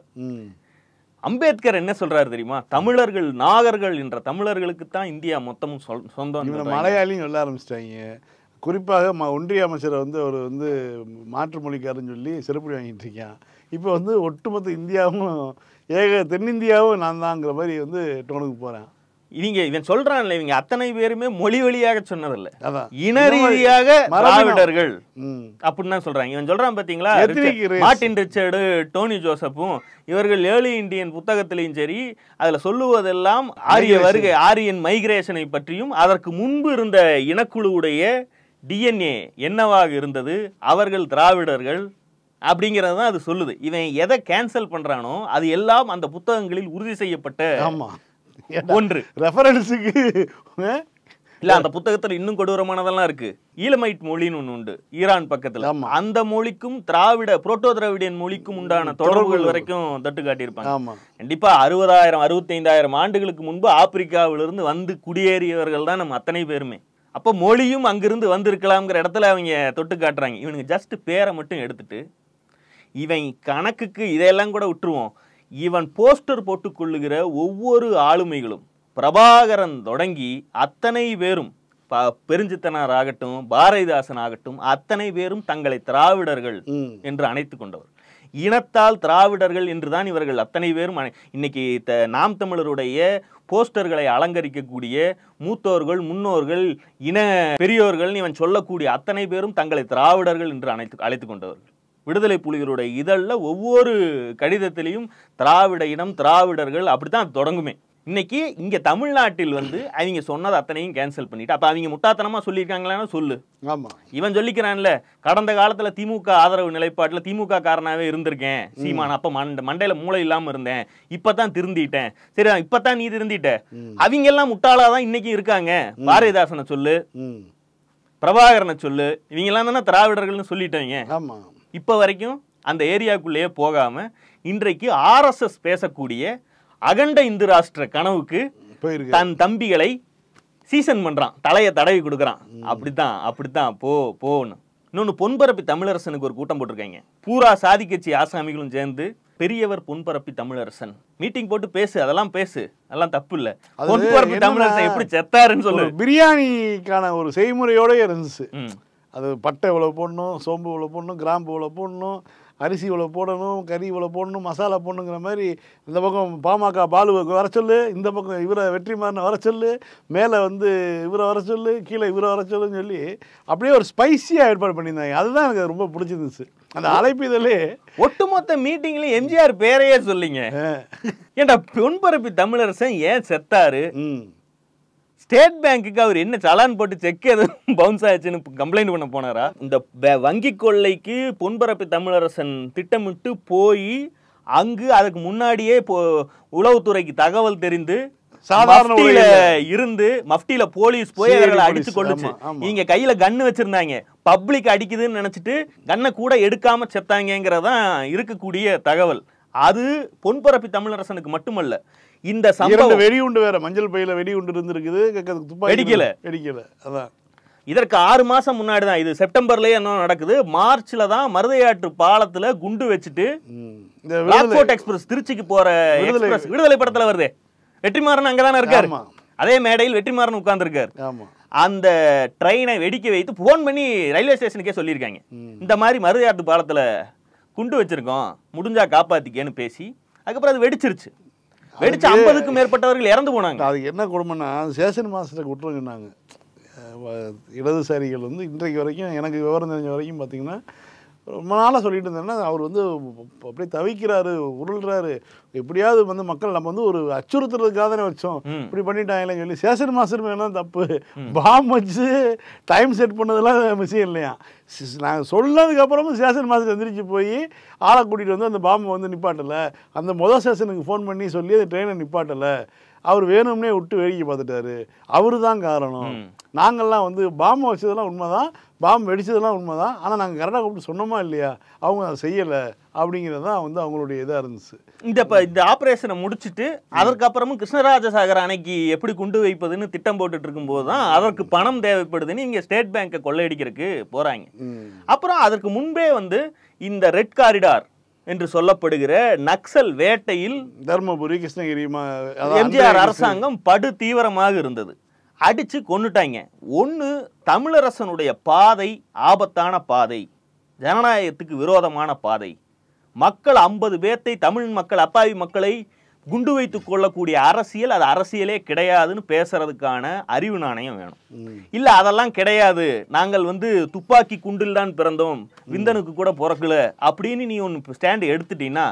அம்பேத்கர் என்ன சொல்றாரு தெரியுமா? தமிழர்கள் நாகர்கள் என்ற தமிழர்களுக்கு தான் இந்தியா மொத்தமும் சொந்தம். மலையாளியும் சொல்ல ஆரம்பிச்சிட்டாங்க. குறிப்பாக ஒன்றிய அமைச்சரை வந்து அவர் வந்து மாற்று மொழிக்காரன்னு சொல்லி சிறப்பு வாங்கிட்டு இருக்கான். இப்போ வந்து ஒட்டுமொத்த இந்தியாவும் தென்னிந்தியாவும் நான் தான்ங்கிற மாதிரி வந்து டோனுக்கு போறேன். இவன் சொல்றான்ல, இவங்க அத்தனை பேருமே மொழி வழியாக சொன்னதில்ல, இன ரீதியாக திராவிடர்கள் அப்படின்னு சொல்றாங்க. இவன் சொல்றான் பாத்தீங்களா, மார்டின் ரிச்சர்டு டோனி ஜோசப்பும் இவர்கள் ஏர்லி இண்டியன் புத்தகத்திலையும் சரி அதுல சொல்லுவதெல்லாம் ஆரிய வருகை, ஆரியன் மைக்ரேஷனை பற்றியும் அதற்கு முன்பு இருந்த இனக்குழுவுடைய டிஎன்ஏ என்னவாக இருந்தது, அவர்கள் திராவிடர்கள் அப்படிங்கறது தான் அது சொல்லுது. இவன் எதை கேன்சல் பண்றானோ அது எல்லாம் அந்த புத்தகங்களில் உறுதி செய்யப்பட்ட ஒன்று. ரெஃபரன்ஸுக்கு இல்ல, அந்த புத்தகத்துல இன்னும் கொடூரமானதெல்லாம் இருக்கு. ஈலமைட் மொழின்னு ஒண்ணு உண்டு ஈரான் பக்கத்துல. அந்த மொழிக்கும் திராவிட புரோட்டோ திராவிடியன் மொழிக்கும் உண்டான தொடர்புகள் வரைக்கும் தட்டு காட்டியிருப்பாங்க. கண்டிப்பா 60,000 65,000 ஆண்டுகளுக்கு முன்பு ஆப்பிரிக்காவிலிருந்து வந்து குடியேறியவர்கள் தான் நம்ம அத்தனை பேருமே. அப்ப மொழியும் அங்கிருந்து வந்திருக்கலாம்ங்கிற இடத்துல அவங்க தொட்டு காட்டுறாங்க. இவனுக்கு ஜஸ்ட் பேரை மட்டும் எடுத்துட்டு இவன் கணக்குக்கு இதையெல்லாம் கூட விட்டுருவோம். இவன் போஸ்டர் போட்டுக்கொள்ளுகிற ஒவ்வொரு ஆளுமைகளும் பிரபாகரன் தொடங்கி அத்தனை பேரும் பெருஞ்சித்தனார் ஆகட்டும், பாரதிதாசன் ஆகட்டும், அத்தனை பேரும் தங்களை திராவிடர்கள் என்று அணைத்து கொண்டவர். இனத்தால் திராவிடர்கள் என்றுதான் இவர்கள் அத்தனை பேரும் இன்னைக்கு நாம் தமிழருடைய போஸ்டர்களை அலங்கரிக்கக்கூடிய மூத்தோர்கள், முன்னோர்கள், இன பெரியோர்கள் இவன் சொல்லக்கூடிய அத்தனை பேரும் தங்களை திராவிடர்கள் என்று அழைத்து கொண்டவர்கள். விடுதலை புலிகளுடைய இதழில் ஒவ்வொரு கடிதத்திலையும் திராவிட இனம், திராவிடர்கள் அப்படித்தான் தொடங்குமே. இன்னைக்கு இங்க தமிழ்நாட்டில் வந்து அவங்க சொன்னது அத்தனையும் கேன்சல் பண்ணிட்டு, அப்ப அவங்க முட்டாத்தனமா சொல்லியிருக்காங்களான்னு சொல்லு. ஆமா, இவன் சொல்லிக்கிறான்ல, கடந்த காலத்துல திமுக ஆதரவு நிலைப்பாட்டுல திமுக காரனாவே இருந்திருக்கேன் சீமான், அப்ப மண்டையில மூளை இல்லாம இருந்தேன், இப்பதான் திருந்திட்டேன். சரி, இப்பதான் நீ திருந்திட்ட. அவங்க எல்லாம் முட்டாளாதான் இன்னைக்கு இருக்காங்க. பாரதிதாசனை சொல்லு, பிரபாகரனை சொல்லு, இவங்க எல்லாம் தானே திராவிடர்கள்னு சொல்லிட்டாங்க. ஆமா, இப்ப வரைக்கும் அந்த ஏரியாக்குள்ளேயே போகாம இன்றைக்கு RSS பேசக்கூடிய அகண்ட இந்து ராஷ்டிர கனவுக்கு தன் தம்பிகளை சீசன் பண்றான், தலையை தடவி கொடுக்குறான். அப்படித்தான் போன்னு. இன்னொன்னு, பொன்பரப்பி தமிழரசனுக்கு ஒரு கூட்டம் போட்டிருக்காங்க. பூரா சாதி கட்சி ஆசாமிகளும் சேர்ந்து பெரியவர் பொன்பரப்பி தமிழரசன் மீட்டிங் போட்டு பேசு, அதெல்லாம் பேசு, அதெல்லாம் தப்பு இல்ல. பொன்பரப்பி தமிழரசன் எப்படி செத்தாருன்னு சொல்லு. பிரியாணிக்கான ஒரு செய்முறையோட இருந்துச்சு. அது பட்டை இவ்வளவு போடணும், சோம்பு இவ்வளவு போடணும், கிராம்பு இவ்வளவு போடணும், அரிசி இவ்வளோ போடணும், கறி இவ்வளோ போடணும், மசாலா போடணுங்கிற மாதிரி இந்த பக்கம் பாமக பாலுவுக்கு வர சொல்லு, இந்த பக்கம் இவரை வெற்றிமாறனை வர சொல்லு, மேலே வந்து இவரை வர சொல்லு, கீழே இவரை வர சொல்லுன்னு சொல்லி அப்படியே ஒரு ஸ்பைஸியாக ஏற்பாடு பண்ணியிருந்தாங்க. அதுதான் எனக்கு ரொம்ப பிடிச்சிருந்துச்சு. அந்த அழைப்பு இதிலே ஒட்டுமொத்த மீட்டிங்லையும் எம்ஜிஆர் பேரையே சொல்லிங்க. ஏன்டா பொன்பரப்பி தமிழரசன் ஏன் செத்தாரு? ஸ்டேட் பேங்க்குக்கு அவர் என்ன சலான் போட்டு செக் எதுவும் பவுன்ஸ் ஆயிடுச்சுன்னு கம்ப்ளைண்ட் பண்ண போனாரா? இந்த வங்கி கொள்ளைக்கு பொன்பரப்பி தமிழரசன் திட்டமிட்டு போய் அங்கு அதுக்கு முன்னாடியே உளவுத்துறைக்கு தகவல் தெரிந்து சாதாரண இருந்து மஃப்டியில போலீஸ் போய் அவர்களை அடிச்சு கொள்ளுச்சு. இங்க கையில கன்னு வச்சிருந்தாங்க, பப்ளிக் அடிக்குதுன்னு நினைச்சிட்டு கண்ணை கூட எடுக்காம செத்தாங்கிறதான் இருக்கக்கூடிய தகவல். அது பொன்பரப்பி தமிழரசனுக்கு மட்டுமல்ல, இந்த சம்பவம் வெடிகுண்டு வேற, மஞ்சள் பையில வெடிகுண்டு இருந்திருக்குது, வெடிக்கல. அதான் இதற்கு 6 மாசம் முன்னாடி தான், இது செப்டம்பர்லயே என்ன நடக்குது, மார்ச்ல தான் மருதையாற்று பாலத்துல குண்டு வச்சுட்டு ராக்ஃபோர்ட் எக்ஸ்பிரஸ் திருச்சிக்கு போற எக்ஸ்பிரஸ் விடுதலை படத்துல வருது. வெற்றிமாறன் அங்கதானே இருக்காரு, அதே மேடையில் வெற்றிமாறன் உட்கார்ந்து இருக்காரு. அந்த ட்ரெயினை வெடிக்க வைத்து போன் பண்ணி ரயில்வே ஸ்டேஷனுக்கே சொல்லியிருக்காங்க, இந்த மாதிரி மருதையாற்று பாலத்துல குண்டு வச்சிருக்கோம், முடிஞ்சா காப்பாத்திக்கேன்னு பேசி அதுக்கப்புறம் அது வெடிச்சிருச்சு. வெடிச்சு 50க்கும் மேற்பட்டவர்கள் இறந்து போனாங்க. அது என்ன கொடுமைன்னா, சேஷன் மாஸ்டரை குற்றம் சொன்னாங்க இடதுசாரிகள் வந்து. இன்றைக்கு வரைக்கும் எனக்கு விவரம் தெரிஞ்ச வரைக்கும் பார்த்தீங்கன்னா, ரொம்ப நாளாக சொல்லிட்டு இருந்தேன்னா, அவர் வந்து அப்படியே தவிக்கிறாரு, உருள்றாரு, எப்படியாவது வந்து மக்கள் நம்ம வந்து ஒரு அச்சுறுத்துறதுக்காக தானே வச்சோம், இப்படி பண்ணிட்டாங்களேன்னு சொல்லி. சேஷன் மாஸ்டர் மேலே தப்பு, பாம் வச்சு டைம் செட் பண்ணதெல்லாம் விஷயம் இல்லையா. நாங்கள் சொன்னதுக்கப்புறமும் சேஷன் மாஸ்டர் எந்திரிச்சு போய் ஆளை கூட்டிகிட்டு வந்து அந்த பாம்பை வந்து நிப்பாட்டலை, அந்த மொதல் ஸ்டேஷனுக்கு ஃபோன் பண்ணி சொல்லி அந்த ட்ரெயினை நிப்பாட்டலை, அவர் வேணும்னே விட்டு வேடிக்கை பார்த்துட்டாரு, அவரு தான் காரணம். நாங்கள்லாம் வந்து பாம்பை வச்சதெல்லாம் உண்மைதான், பாம்பு வெடிச்சதெல்லாம் உண்மைதான், ஆனால் நாங்கள் கரெக்டாக கூப்பிட்டு சொன்னோமா இல்லையா, அவங்க அதை செய்யலை அப்படிங்கிறது தான் வந்து அவங்களுடைய இதாக இருந்துச்சு. இந்த ஆப்ரேஷனை முடிச்சுட்டு அதற்கப்புறமும் கிருஷ்ணராஜசாகர் அணைக்கு எப்படி குண்டு வைப்பதுன்னு திட்டம் போட்டுட்டு இருக்கும்போது தான் அதற்கு பணம் தேவைப்படுதுன்னு இங்கே ஸ்டேட் பேங்கை கொள்ளையடிக்கிறதுக்கு போகிறாங்க. அப்புறம் அதற்கு முன்பே வந்து இந்த ரெட் காரிடார் என்று சொல்லப்படுகிற நக்சல் வேட்டையில் தர்மபுரி, கிருஷ்ணகிரி எம்ஜிஆர் அரசாங்கம் படு தீவிரமாக இருந்தது. அடிச்சு கொன்னுட்டாங்க. ஒன்று, தமிழரசனுடைய பாதை ஆபத்தான பாதை, ஜனநாயகத்துக்கு விரோதமான பாதை, மக்கள் 50 பேர்த்தை, தமிழ் மக்கள், அப்பாவி மக்களை குண்டு வைத்து கொள்ளக்கூடிய அரசியல், அது அரசியலே கிடையாதுன்னு பேசுறதுக்கான அறிவு நாணயம் வேணும். இல்ல அதெல்லாம் கிடையாது, நாங்கள் வந்து துப்பாக்கி குண்டில் தான் பிறந்தோம், விந்தனுக்கு கூட பிறக்கல அப்படின்னு நீ ஒன்று ஸ்டாண்ட் எடுத்துட்டீங்கன்னா,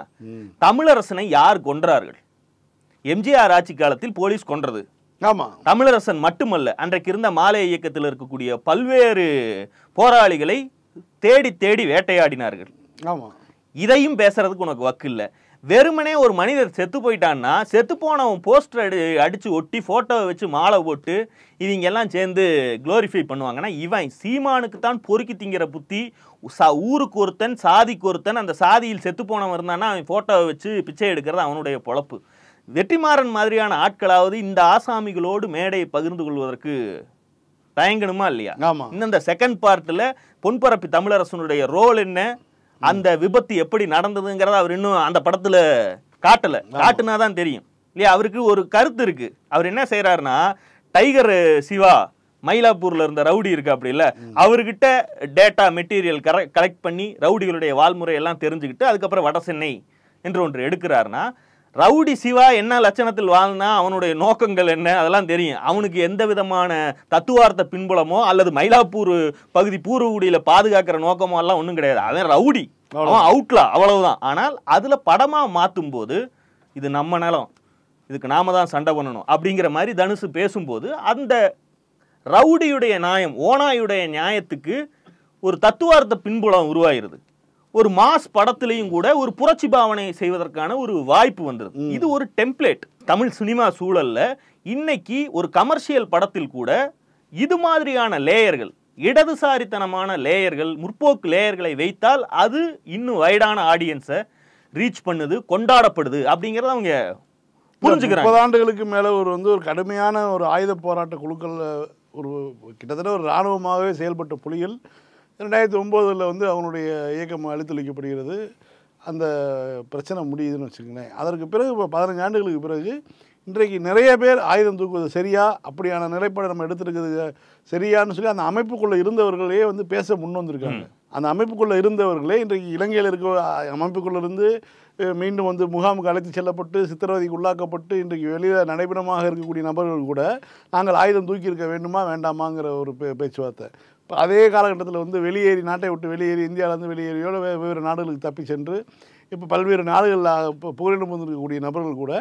தமிழரசனை யார் கொன்றார்கள்? எம்ஜிஆர் ஆட்சி காலத்தில் போலீஸ் கொன்றது. தமிழரசன் மட்டுமல்ல, அன்றைக்கு இருந்த மாலை இயக்கத்தில் இருக்கக்கூடிய பல்வேறு போராளிகளை தேடி தேடி வேட்டையாடினார்கள். இதையும் பேசுறதுக்கு உனக்கு வக்கு இல்லை. வெறுமனே ஒரு மனிதர் செத்து போயிட்டான்னா, செத்து போனவன் போஸ்டர் அடிச்சு ஒட்டி போட்டோவை வச்சு மாலை போட்டு இவங்க எல்லாம் சேர்ந்து குளோரிஃபை பண்ணுவாங்கன்னா, இவன் சீமானுக்கு தான் பொறுக்கி திங்கிற புத்தி. ஊருக்கு ஒருத்தன், சாதிக்கு ஒருத்தன், அந்த சாதியில் செத்து போனவன் இருந்தான்னா அவன் போட்டோவை வச்சு பிச்சை எடுக்கிறது அவனுடைய பொழப்பு. வெற்றிமாறன் மாதிரியான ஆட்களாவது இந்த ஆசாமிகளோடு மேடையை பகிர்ந்து கொள்வதற்கு தயங்கணுமா இல்லையா? இந்த செகண்ட் பார்ட்ல பொன்பரப்பி தமிழரசனுடைய ரோல் என்ன, அந்த விபத்து எப்படி நடந்ததுங்கிறத அவர் இன்னும் அந்த படத்துல காட்டல. காட்டுனாதான் தெரியும் இல்லையா? அவருக்கு ஒரு கருத்து இருக்கு. அவர் என்ன செய்யறாருன்னா, டைகர் சிவா மயிலாப்பூர்ல இருந்த ரவுடி இருக்கு அப்படி இல்ல, அவர்கிட்ட டேட்டா மெட்டீரியல் கலெக்ட் பண்ணி ரவுடிகளுடைய வாழ்முறை எல்லாம் தெரிஞ்சுக்கிட்டு அதுக்கப்புறம் வட சென்னை என்று ஒன்று எடுக்கிறாருன்னா, ரவுடி சிவா என்ன லட்சணத்தில் வாழ்னா அவனுடைய நோக்கங்கள் என்ன அதெல்லாம் தெரியும். அவனுக்கு எந்த விதமான தத்துவார்த்த பின்புலமோ அல்லது மயிலாப்பூர் பகுதி பூர்வகுடியில பாதுகாக்கிற நோக்கமோ எல்லாம் ஒன்றும் கிடையாது. அவன் ரவுடி, அவன் அவுட்லா, அவ்வளவுதான். ஆனால் அதுல படமா மாத்தும் போது இது நம்ம நிலம், இதுக்கு நாம தான் சண்டை பண்ணணும் அப்படிங்கிற மாதிரி தனுசு பேசும்போது அந்த ரவுடியுடைய நியாயம், ஓனாயுடைய நியாயத்துக்கு ஒரு தத்துவார்த்த பின்புலம் உருவாயிருது. ஒரு மாஸ் படத்திலையும் கூட ஒரு புரட்சி பாவனை செய்வதற்கான ஒரு வாய்ப்பு வந்துருது. இது ஒரு டெம்ப்ளேட். தமிழ் சினிமா சூழல்ல இன்னைக்கு ஒரு கமர்ஷியல் படத்தில் கூட இது மாதிரியான லேயர்கள், இடதுசாரித்தனமான லேயர்கள், முற்போக்கு லேயர்களை வைத்தால் அது இன்னும் வைடான ஆடியன்ஸை ரீச் பண்ணுது, கொண்டாடப்படுது அப்படிங்கறத அவங்க புரிஞ்சுக்கிறாங்க. 30 ஆண்டுகளுக்கு மேல ஒரு கடுமையான ஒரு ஆயுத போராட்ட குழுக்கள், ஒரு கிட்டத்தட்ட ஒரு இராணுவமாகவே செயல்பட்ட புலிகள் 2009 அவனுடைய இயக்கம் அழித்தொழிக்கப்படுகிறது. அந்த பிரச்சனை முடியுதுன்னு வச்சுக்கோங்களேன். அதற்கு பிறகு இப்போ 15 ஆண்டுகளுக்கு பிறகு இன்றைக்கு நிறைய பேர் ஆயுதம் தூக்குவது சரியா, அப்படியான நிலைப்பாடு நம்ம எடுத்துருக்கிறது சரியான்னு சொல்லி அந்த அமைப்புக்குள்ளே இருந்தவர்களே பேச முன் வந்திருக்காங்க. அந்த அமைப்புக்குள்ளே இருந்தவர்களே இன்றைக்கு இலங்கையில் இருக்க அமைப்புக்குள்ளே இருந்து மீண்டும் முகாமுக்கு அழைத்து செல்லப்பட்டு சித்திரவதைக்கு உள்ளாக்கப்பட்டு இன்றைக்கு வெளியில் நடைபெறமாக இருக்கக்கூடிய நபர்கள் கூட நாங்கள் ஆயுதம் தூக்கி இருக்க வேண்டுமா வேண்டாமாங்கிற ஒரு பேச்சுவார்த்தை. இப்போ அதே காலகட்டத்தில் வெளியேறி, நாட்டை விட்டு வெளியேறி, இந்தியாவிலேருந்து வெளியேறியோட வெவ்வேறு நாடுகளுக்கு தப்பி சென்று இப்போ பல்வேறு நாடுகளில் புகலிடம் வந்திருக்கக்கூடிய நபர்கள் கூட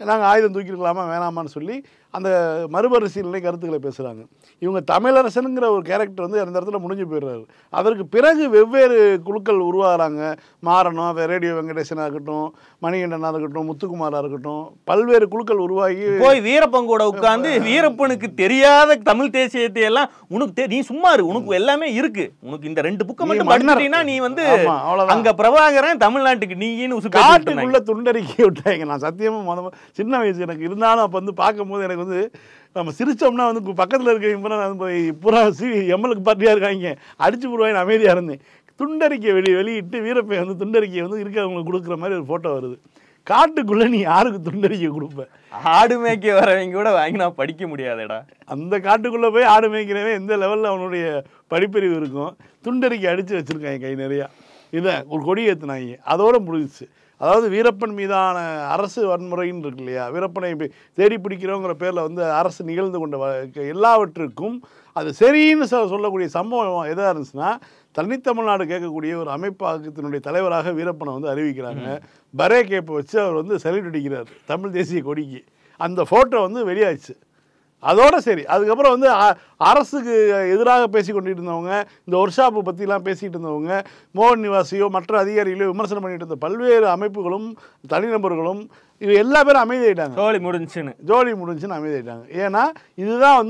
நாங்கள் ஆயுதம் தூக்கியிருக்கலாமா வேணாமான்னு சொல்லி அந்த மறுபரிசீலனை கருத்துக்களை பேசுகிறாங்க. இவங்க தமிழரசனுங்கிற ஒரு கேரக்டர் அந்த இடத்துல முடிஞ்சு போயிடுறாரு. அதற்கு பிறகு வெவ்வேறு குழுக்கள் உருவாகிறாங்க. மாறணும், ரேடியோ வெங்கடேசனாக இருக்கட்டும், மணிகண்டனாக இருக்கட்டும், முத்துக்குமாராக இருக்கட்டும், பல்வேறு குழுக்கள் உருவாகி போய் வீரப்பங்கூட உட்கார்ந்து வீரப்பனுக்கு தெரியாத தமிழ் தேசியத்தை எல்லாம் உனக்கு நீ சும்மா இரு, உனக்கு எல்லாமே இருக்கு, உனக்கு இந்த 2 புக்கை மட்டும் படிச்சிட்டீங்கன்னா நீ அங்க பிரபாகரன் தமிழ்நாட்டுக்கு நீன்னு காட்டுக்குள்ள துண்டறிக்கை விட்டாங்க. நான் சத்தியமா சின்ன வயசு எனக்கு இருந்தாலும் அப்போ பார்க்கும்போது எனக்கு நம்ம சிரிச்சோம்னா பக்கத்தில் இருக்க பூரா எம்எல்ஏக்கு பார்ட்டியாக இருக்காங்க, அடிச்சு போடுவாங்க, அமைதியாக இருந்தேன். துண்டறிக்கை வெளியிட்டு வீரப்பை துண்டறிக்கை இருக்கிறவங்களுக்கு கொடுக்குற மாதிரி ஒரு ஃபோட்டோ வருது. காட்டுக்குள்ள நீ யாருக்கு துண்டறிக்கை கொடுப்ப? ஆடு மேய்க்க வரவங்க கூட வாங்கி நான் படிக்க முடியாதேடா. அந்த காட்டுக்குள்ள போய் ஆடு மேய்க்கிறவன் எந்த லெவலில் அவனுடைய படிப்பறிவு இருக்கும். துண்டறிக்கை அடித்து வச்சிருக்காங்க கை நிறையா. இதை ஒரு கொடி ஏற்றுனாங்க, அதோடு முடிஞ்சிச்சு. அதாவது வீரப்பன் மீதான அரசு வன்முறைன்னு இருக்கு இல்லையா, வீரப்பனை தேடி பிடிக்கிறோங்கிற பேரில் அரசு நிகழ்ந்து கொண்ட எல்லாவற்றுக்கும் அது சரின்னு சொல்லக்கூடிய சம்பவம் எதாக இருந்துச்சுன்னா, தனித்தமிழ்நாடு கேட்கக்கூடிய ஒரு அமைப்பாக்கத்தினுடைய தலைவராக வீரப்பனை அறிவிக்கிறாங்க. பரே கேப்பை வச்சு அவர் சல்யூட் அடிக்கிறார் தமிழ் தேசிய கொடிக்கு. அந்த ஃபோட்டோ வெளியாச்சு. அதோட சரி. அதுக்கப்புறம் அரசுக்கு எதிராக பேசி கொண்டிட்டு இருந்தவங்க, இந்த ஒர்க் ஷாப்பை பற்றிலாம் பேசிகிட்டு இருந்தவங்க, மோகன் நிவாசியோ மற்ற அதிகாரிகளோ விமர்சனம் பண்ணிட்டு இருந்த பல்வேறு அமைப்புகளும் தனிநபர்களும் இது எல்லா பேரும் அமைதியாயிட்டாங்க. ஜோலி முடிஞ்சுன்னு அமைதியாயிட்டாங்க. ஏன்னா இதுதான்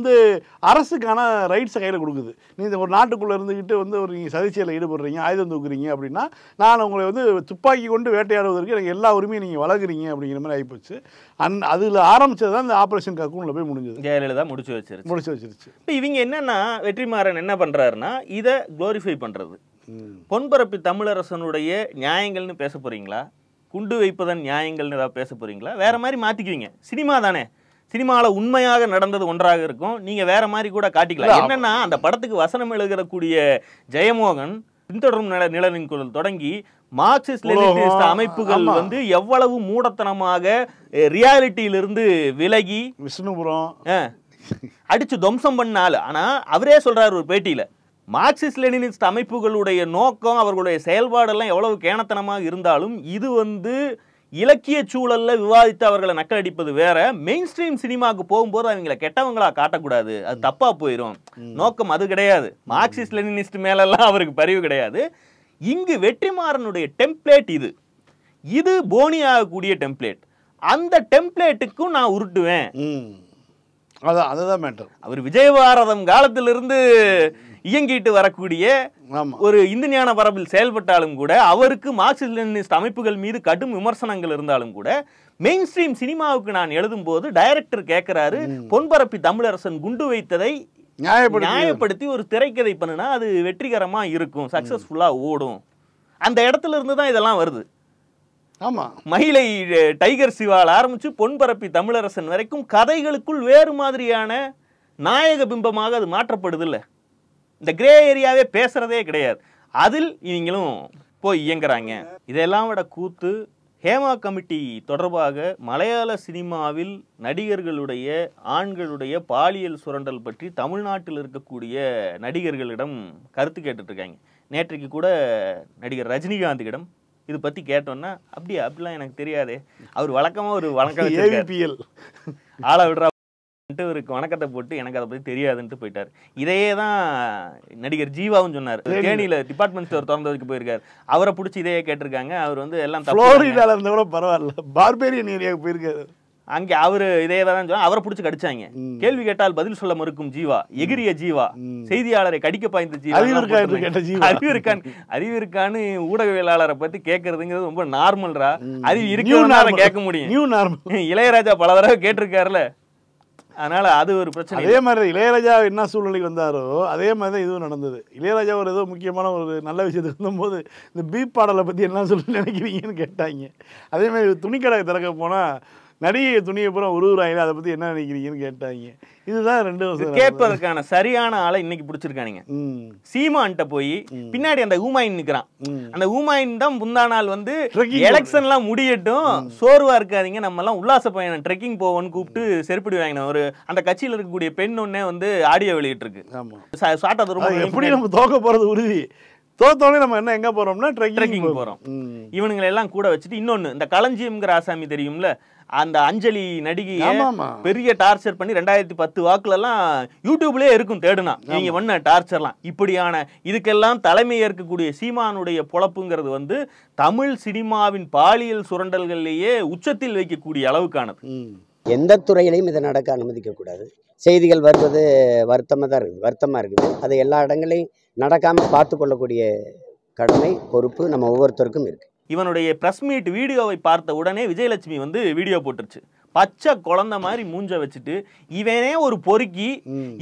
அரசுக்கான ரைட்ஸை கையில் கொடுக்குது. நீங்கள் ஒரு நாட்டுக்குள்ளே இருந்துக்கிட்டு ஒரு நீங்கள் சதிச்சையில் ஈடுபடுறீங்க, ஆயுதம் தூக்குறீங்க அப்படின்னா நான் உங்களை துப்பாக்கி கொண்டு வேட்டையாடுவதற்கு எனக்கு எல்லா உரிமையும் நீங்கள் வழங்குறீங்க அப்படிங்கிற மாதிரி ஆகிப்போச்சு. அதில் ஆரம்பித்தது தான் இந்த ஆப்ரேஷன் கக்கூனில் போய் முடிஞ்சது. ஜெயலலிதா முடிச்சு வச்சிருச்சு. இவங்க என்னன்னா, வெற்றிமாறன் என்ன பண்ணுறாருன்னா இதை க்ளோரிஃபை பண்ணுறது. பொன்பரப்பி தமிழரசனுடைய நியாயங்கள்னு பேச போகிறீங்களா, குண்டு வைப்பதன் நியாயங்கள்னு ஏதாவது பேச போறீங்களா, வேற மாதிரி மாத்திக்குவீங்க. சினிமா தானே, சினிமாவில் உண்மையாக நடந்தது ஒன்றாக இருக்கும், நீங்க வேற மாதிரி கூட காட்டிக்கலாம். என்னன்னா அந்த படத்துக்கு வசனம் எழுதக்கூடிய ஜெயமோகன் பின்தொடரும் நிழலின் குரல் தொடங்கி மார்க்சிஸ்ட் லெனினிஸ்ட் அமைப்புகள் எவ்வளவு மூடத்தனமாக ரியாலிட்டியிலிருந்து விலகி விஷ்ணுபுரம் அடிச்சு துவம்சம் பண்ணாலும், ஆனா அவரே சொல்றாரு ஒரு பேட்டியில, மார்க்சிஸ்ட் லெனினிஸ்ட் அமைப்புகளுடைய நோக்கம், அவர்களுடைய செயல்பாடெல்லாம் எவ்வளவு கேணத்தனமாக இருந்தாலும் இது இலக்கிய சூழல்ல விவாதித்து அவர்களை நக்கலடிப்பது வேற, மெயின் ஸ்ட்ரீம் சினிமாவுக்கு போகும்போது அவங்களை கெட்டவங்களா காட்டக்கூடாது, அது தப்பா போயிடும், நோக்கம் அது கிடையாது. மார்க்சிஸ்ட் லெனினிஸ்ட் மேலெல்லாம் அவருக்கு பரிவு கிடையாது. இங்கு வெற்றிமாறனுடைய டெம்ப்ளேட் இது போனி ஆகக்கூடிய டெம்ப்ளேட். அந்த டெம்ப்ளேட்டுக்கும் நான் உருட்டுவேன். அதுதான் மேட்டர். அவர் விஜயபாரதம் காலத்திலிருந்து இயங்கிட்டு வரக்கூடிய ஒரு இந்து ஞான பரப்பில் செயல்பட்டாலும் கூட, அவருக்கு மார்க்சிஸ்ட் லெனினிஸ்ட் அமைப்புகள் மீது கடும் விமர்சனங்கள் இருந்தாலும் கூட, மெயின் ஸ்ட்ரீம் சினிமாவுக்கு நான் எழுதும் போது டைரக்டர் கேட்கிறாரு, பொன்பரப்பி தமிழரசன் குண்டு வைத்ததை நியாயப்படுத்தி ஒரு திரைக்கதை பண்ணுனா அது வெற்றிகரமா இருக்கும், சக்சஸ்ஃபுல்லா ஓடும். அந்த இடத்துல இருந்து தான் இதெல்லாம் வருது. ஆமா, மயிலை டைகர் சிவால் ஆரம்பிச்சு பொன்பரப்பி தமிழரசன் வரைக்கும் கதைகளுக்குள் வேறு மாதிரியான நாயக பிம்பமாக அது மாற்றப்படுது இல்லை. இந்த கிரே ஏரியாவே பேசுறதே கிடையாது. அதில் இவங்களும் போய் இயங்குறாங்க. இதெல்லாம் விட கூத்து, ஹேமா கமிட்டி தொடர்பாக மலையாள சினிமாவில் நடிகர்களுடைய ஆண்களுடைய பாலியல் சுரண்டல் பற்றி தமிழ்நாட்டில் இருக்கக்கூடிய நடிகர்களிடம் கருத்து கேட்டுட்டு இருக்காங்க. நேற்றைக்கு கூட நடிகர் ரஜினிகாந்திடம் இது பற்றி கேட்டோன்னா, அப்படிலாம் எனக்கு தெரியாதே, அவர் வழக்கமாக ஒரு வணக்கம் ஆளை விடுறா ஒரு வணக்கத்தை போட்டு எனக்கு அதை பற்றி தெரியாதுன்ட்டு போயிட்டார். இதையே தான் நடிகர் ஜீவாவும் சொன்னார். தேனியில் டிபார்ட்மெண்ட் ஸ்டோர் திறந்ததுக்கு போயிருக்காரு. அவரை பிடிச்சி இதையே கேட்டிருக்காங்க. அவர் வந்து எல்லாம் கூட பரவாயில்ல, பார்பேரியன் ஏரியாவுக்கு போயிருக்காரு. அங்கே அவர் இதே தான் சொன்னா, அவரை பிடிச்சி கடிச்சாங்க. கேள்வி கேட்டால் பதில் சொல்ல மறுக்கும் ஜீவா, எகிரிய ஜீவா, செய்தியாளரை கடிக்க பாய்ந்த ஜீவா, அறிவு இருக்கான்னு ஊடகவியலாளரை பத்தி கேட்கறதுங்கிறது ரொம்ப நார்மல்ரா. அறிவு இருக்கு கேட்க முடியும். இளையராஜா பல தடவை கேட்டிருக்காருல, அதனால அது ஒரு பிரச்சனை. அதே மாதிரி இளையராஜா என்ன சூழ்நிலைக்கு வந்தாரோ அதே மாதிரி தான் இதுவும் நடந்தது. இளையராஜா ஒரு ஏதோ முக்கியமான ஒரு நல்ல விஷயத்துக்கு வந்தபோது இந்த பீப் பாடலை பற்றி என்ன சொல்ல நினைக்கிறீங்கன்னு கேட்டாங்க. அதே மாதிரி துணிக்கடை திறக்க போனால் நடிகை துணியை பூரா உருவுறாங்க, அதை பற்றி என்ன நினைக்கிறீங்கன்னு கேட்டாங்க. இதுதான் 2 வருஷம் கேட்பதற்கான சரியான ஆளை இன்னைக்கு பிடிச்சிருக்கானுங்க. சீமான்ட்ட போய் பின்னாடி அந்த ஊமாயின் நிக்கிறான். அந்த ஊமாயின் தான் முந்தா நாள் வந்து எலெக்ஷன்லாம் முடியட்டும், சோர்வா இருக்காதீங்க, நம்ம எல்லாம் உல்லாச பயணம் ட்ரெக்கிங் போவோன்னு கூப்பிட்டு செருப்பிடி வாங்கின ஒரு அந்த கட்சியில் இருக்கக்கூடிய பெண் ஒன்னே வந்து ஆடியோ வெளியிட்டு இருக்கு. எப்படி நம்ம தோக்க போறது உறுதி, தோத்தோடனே நம்ம என்ன எங்க போறோம்னா ட்ரெக்கிங் போறோம். இவனுங்களை எல்லாம் கூட வச்சுட்டு இன்னொன்னு, இந்த களஞ்சியம்ங்கிற ஆசாமி தெரியும்ல, அந்த அஞ்சலி நடிகையை பெரிய டார்ச்சர் பண்ணி 2010 வாக்குல எல்லாம் யூடியூப்லயே இருக்கும் தேடுனா நீங்க பண்ண டார்ச்சர்லாம். இப்படியான இதுக்கெல்லாம் தலைமை ஏற்கக்கூடிய சீமானுடைய பொழப்புங்கிறது வந்து தமிழ் சினிமாவின் பாலியல் சுரண்டல்கள்லேயே உச்சத்தில் வைக்கக்கூடிய அளவுக்கானது. எந்த துறையிலையும் இதை நடக்க அனுமதிக்க கூடாது. செய்திகள் வருவது வருத்தமாக இருக்குது. அது எல்லா இடங்களையும் நடக்காமல் பார்த்து கொள்ளக்கூடிய கடமை, பொறுப்பு நம்ம ஒவ்வொருத்தருக்கும் இருக்குது. இவனுடைய பிரஸ் மீட் வீடியோவை பார்த்த உடனே விஜயலட்சுமி வந்து வீடியோ போட்டுருச்சு. பச்சை குழந்தை மாதிரி மூஞ்ச வச்சுட்டு, இவனே ஒரு பொறுக்கி,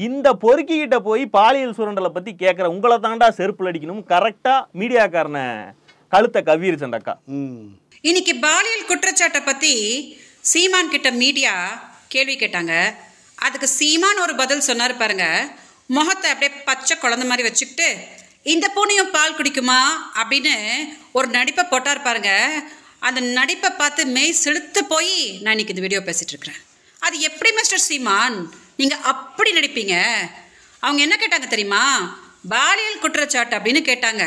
இந்த பொறுக்கி கிட்ட போய் பாலியல் சுரண்டலை பத்தி கேட்கிற உங்களை தாண்டா செருப்புல அடிக்கணும், கரெக்டா மீடியாக்காரன கழுத்தை கவ்விருச்சு அந்த அக்கா. இன்னைக்கு பாலியல் குற்றச்சாட்டை பத்தி சீமான் கிட்ட மீடியா கேள்வி கேட்டாங்க. அதுக்கு சீமான் ஒரு பதில் சொன்னார் பாருங்க. முகத்தை அப்படியே பச்சை குழந்தை மாதிரி வச்சுக்கிட்டு, இந்த பூனையும் பால் குடிக்குமா அப்படின்னு ஒரு நடிப்பை போட்டார் பாருங்க. அந்த நடிப்பை பார்த்து மெய் செலுத்து போய் நான் இன்னைக்கு இந்த வீடியோ பேசிட்டு இருக்கிறேன். அது எப்படி மிஸ்டர் சீமான் நீங்க அப்படி நடிப்பீங்க? அவங்க என்ன கேட்டாங்க தெரியுமா? பாலியல் குற்றச்சாட்டு அப்படின்னு கேட்டாங்க.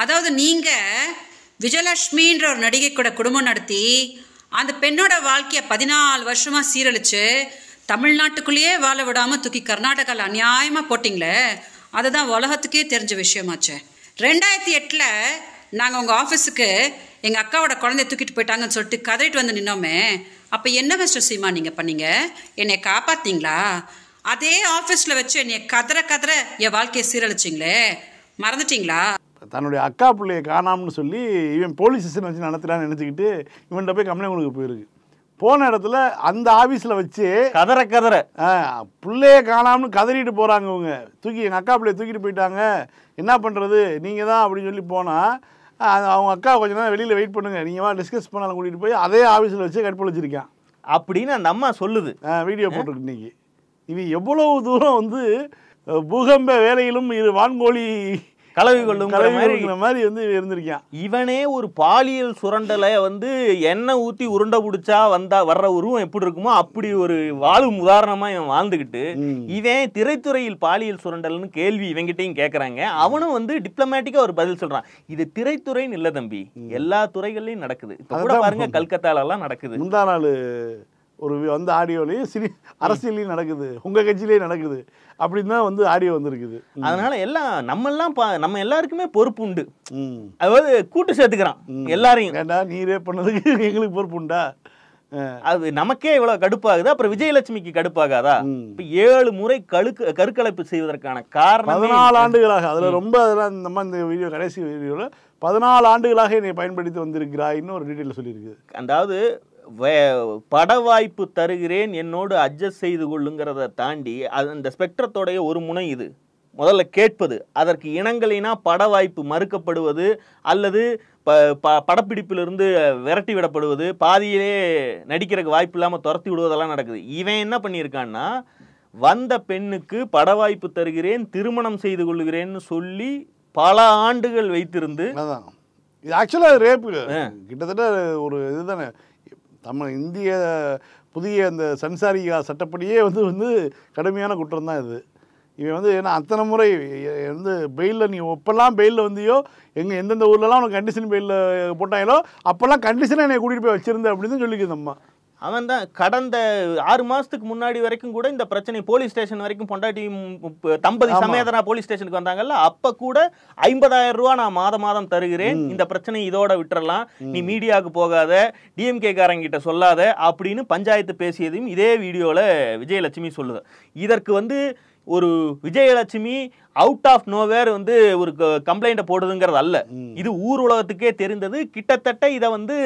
அதாவது நீங்க விஜயலட்சுமின்ற ஒரு நடிகை கூட குடும்பம் நடத்தி அந்த பெண்ணோட வாழ்க்கையை 14 வருஷமா சீரழிச்சு தமிழ்நாட்டுக்குள்ளேயே வாழ விடாம தூக்கி கர்நாடகாவில் அநியாயமா போட்டிங்களே, அதுதான் உலகத்துக்கே தெரிஞ்ச விஷயமாச்சு. 2008 நாங்கள் உங்கள் ஆஃபீஸுக்கு எங்கள் அக்காவோட குழந்தைய தூக்கிட்டு போயிட்டாங்கன்னு சொல்லிட்டு கதறிட்டு வந்து நின்னோமே, அப்போ என்ன மிஸ்டர் சீமா நீங்கள் பண்ணீங்க? என்னை காப்பாற்றிங்களா? அதே ஆஃபீஸில் வச்சு என்னை கதற என் வாழ்க்கையை சீரழிச்சிங்களே, மறந்துட்டீங்களா? தன்னுடைய அக்கா பிள்ளையை காணாமன்னு சொல்லி இவன் போலீஸ் ஸ்டேஷன் வச்சு நடத்துகிறான்னு நினச்சிக்கிட்டு இவன்கிட்ட போய் கம்ப்ளைண்ட் கொடுக்க போயிருக்கு. போன இடத்துல அந்த ஆஃபீஸில் வச்சு கதற பிள்ளைய காணாமனு கதறிட்டு போகிறாங்க. இவங்க எங்கள் அக்கா பிள்ளைய தூக்கிட்டு போயிட்டாங்க, என்ன பண்ணுறது நீங்கள் தான் அப்படின்னு சொல்லி போனால் அவங்க அக்கா கொஞ்ச நேரம் வெளியில் வெயிட் பண்ணுங்கள், நீங்கள் வா டிஸ்கஸ் பண்ணாலும் கூட்டிகிட்டு போய் அதே ஆஃபீஸில் வச்சு கற்பழிச்சிருக்கான் அப்படின்னு அந்த அம்மா சொல்லுது. வீடியோ போட்டிருக்கு இன்னைக்கு. இது எவ்வளவு தூரம் வந்து பூகம்ப வேலையிலும் இது வான்கோழி கலவி கொள்ளும் மாதிரி வந்து இருந்திருக்கான். இவனே ஒரு பாலியல் சுரண்டலை வந்து எண்ணெய் ஊற்றி உருண்டை பிடிச்சா வர்ற உருவம் எப்படி இருக்குமோ அப்படி ஒரு வாழும் உதாரணமா இவன் வாழ்ந்துகிட்டு, இவன் திரைத்துறையில் பாலியல் சுரண்டல்னு கேள்வி இவங்கிட்டையும் கேட்கறாங்க. அவனும் வந்து டிப்ளமேட்டிக்கா ஒரு பதில் சொல்றான். இது திரைத்துறைன்னு இல்ல தம்பி, எல்லா துறைகள்லயும் நடக்குது. இப்ப கூட பாருங்க கல்கத்தால எல்லாம் நடக்குது. முந்தா நாள் ஒரு வந்து ஆடியோலையும் அரசியலையும் நடக்குது, உங்க கட்சியிலேயே நடக்குது அப்படின்னு தான் வந்து ஆடியோ வந்திருக்குது. அதனால எல்லாம் நம்ம எல்லாருக்குமே பொறுப்பு உண்டு. அதாவது கூட்டு சேர்த்துக்கிறான் எல்லாரையும். ஏண்டா நீரே பண்ணதுக்கு எங்களுக்கு பொறுப்பு உண்டா? அது நமக்கே இவ்வளவு கடுப்பாகுது, அப்புறம் விஜயலட்சுமிக்கு கடுப்பாகாதா? இப்ப 7 முறை கருக்கலைப்பு செய்வதற்கான காரணம் 14 ஆண்டுகளாக. அதுல ரொம்ப அதெல்லாம் இந்த வீடியோ கடைசி வீடியோல 14 ஆண்டுகளாக என்னை பயன்படுத்தி வந்திருக்கிறாய் இன்னும் ஒரு டீட்டெயில் சொல்லியிருக்கு. அதாவது பட வாய்ப்பு தருகிறேன், என்னோடு அட்ஜஸ்ட் செய்து கொள்ளுங்கிறத தாண்டி அந்த ஸ்பெக்ட்ரத்தோடைய ஒரு முனை இது. முதல்ல கேட்பது, அதற்கு இனங்களினா பட வாய்ப்பு மறுக்கப்படுவது அல்லது படப்பிடிப்பிலிருந்து விரட்டி விடப்படுவது, பாதியிலே நடிக்கிறதுக்கு வாய்ப்பு இல்லாமல் துரத்தி விடுவதெல்லாம் நடக்குது. இவன் என்ன பண்ணியிருக்கான்னா, வந்த பெண்ணுக்கு பட வாய்ப்பு தருகிறேன், திருமணம் செய்து கொள்கிறேன்னு சொல்லி பல ஆண்டுகள் வைத்திருந்து அதான் இது ஆக்சுவலாக ரேப்பு கிட்டத்தட்ட ஒரு இதுதானே. இந்திய புதிய அந்த சன்சாரிகா சட்டப்படியே வந்து கடுமையான குற்றம் தான் இது. இவன் வந்து ஏன்னா அத்தனை முறை வந்து பெயிலில் நீ எப்பெல்லாம் பெயிலில் வந்தியோ எந்தெந்த ஊர்லலாம் உனக்கு கண்டிஷன் பெயிலில் போட்டாங்களோ அப்போல்லாம் கண்டிஷனாக என்னை கூட்டிகிட்டு போய் வச்சிருந்தேன் அப்படின்னு சொல்லிக்குது அம்மா. அவன் தான் கடந்த 6 மாசத்துக்கு முன்னாடி வரைக்கும் கூட இந்த பிரச்சனை போலீஸ் ஸ்டேஷன் வரைக்கும் பொண்டாட்டி தம்பதி சமேதனா போலீஸ் ஸ்டேஷனுக்கு வந்தாங்கல்ல, அப்ப கூட 50,000 ரூபா நான் மாதம் தருகிறேன், இந்த பிரச்சனை இதோட விட்டுறலாம், நீ மீடியாவுக்கு போகாத, டிஎம்கே காரங்கிட்ட சொல்லாத அப்படின்னு பஞ்சாயத்து பேசியதையும் இதே வீடியோல விஜயலட்சுமி சொல்லுது. இதற்கு வந்து ஒரு விஜயலட்சுமி அவுட் ஆஃப் நோவேர் வந்து ஒரு கம்ப்ளைண்ட்டை போடுதுங்கிறது அல்ல, இது ஊர் உலகத்துக்கே தெரிந்தது. கிட்டத்தட்ட இதை வந்து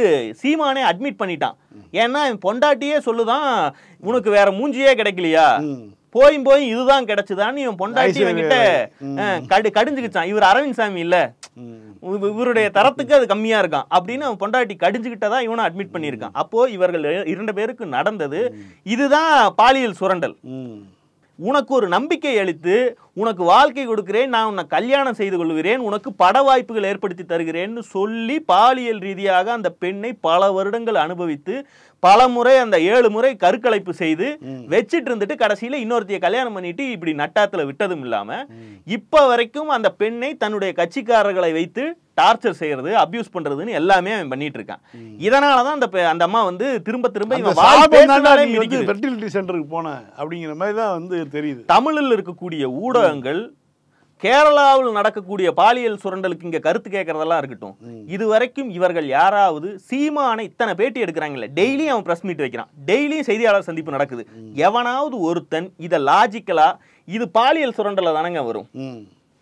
சீமானே அட்மிட் பண்ணிட்டான். ஏன்னா பொண்டாட்டியே சொல்லுதான், உனக்கு வேற மூஞ்சியே கிடைக்கலையா, போய் இதுதான் கிடைச்சுதான்னு இவன் பொண்டாட்டி கிட்ட கடிஞ்சுக்கிச்சான். இவர் அரவிந்த் சாமி இல்ல, இவருடைய தரத்துக்கு அது கம்மியா இருக்கான் அப்படின்னு அவன் பொண்டாட்டி கடிஞ்சுக்கிட்டதான் இவனை அட்மிட் பண்ணியிருக்கான். அப்போ இவர்கள் 2 பேருக்கு நடந்தது இதுதான் பாலியல் சுரண்டல். உனக்கு ஒரு நம்பிக்கை அளித்து உனக்கு வாழ்க்கை கொடுக்கிறேன், நான் உன்னை கல்யாணம் செய்து கொள்கிறேன், உனக்கு பட வாய்ப்புகள் ஏற்படுத்தி தருகிறேன்னு சொல்லி பாலியல் ரீதியாக அந்த பெண்ணை பல வருடங்கள் அனுபவித்து பல முறை அந்த 7 முறை கருக்கலைப்பு செய்து வச்சிட்டு இருந்துட்டு கடைசியில இன்னொருத்தைய கல்யாணம் பண்ணிட்டு இப்படி நட்டாத்துல விட்டதும் இல்லாம இப்ப வரைக்கும் அந்த பெண்ணை தன்னுடைய கட்சிக்காரர்களை வைத்து டார்ச்சர் செய்யறது, அபியூஸ் பண்றதுன்னு எல்லாமே அவன் பண்ணிட்டு இருக்கான். இதனாலதான் அந்த அம்மா வந்து திரும்ப ஃபெர்டிலிட்டி சென்டருக்கு போன அப்படிங்கிற மாதிரி தான் வந்து தெரியுது. தமிழில் இருக்கக்கூடிய ஊடகங்கள் கேரளாவில் நடக்கக்கூடிய பாலியல் சுரண்டலுக்கு இங்க கருத்து கேட்கறதெல்லாம் இருக்கட்டும், இது வரைக்கும் இவர்கள் யாராவது சீமானை இத்தனை பேட்டி எடுக்கிறாங்கல்ல, டெய்லியும் அவன் பிரஸ் மீட் வைக்கிறான், டெய்லியும் செய்தியாளர் சந்திப்பு நடக்குது, எவனாவது ஒருத்தன் இதை லாஜிக்கலா இது பாலியல் சுரண்டல தானங்க வரும்,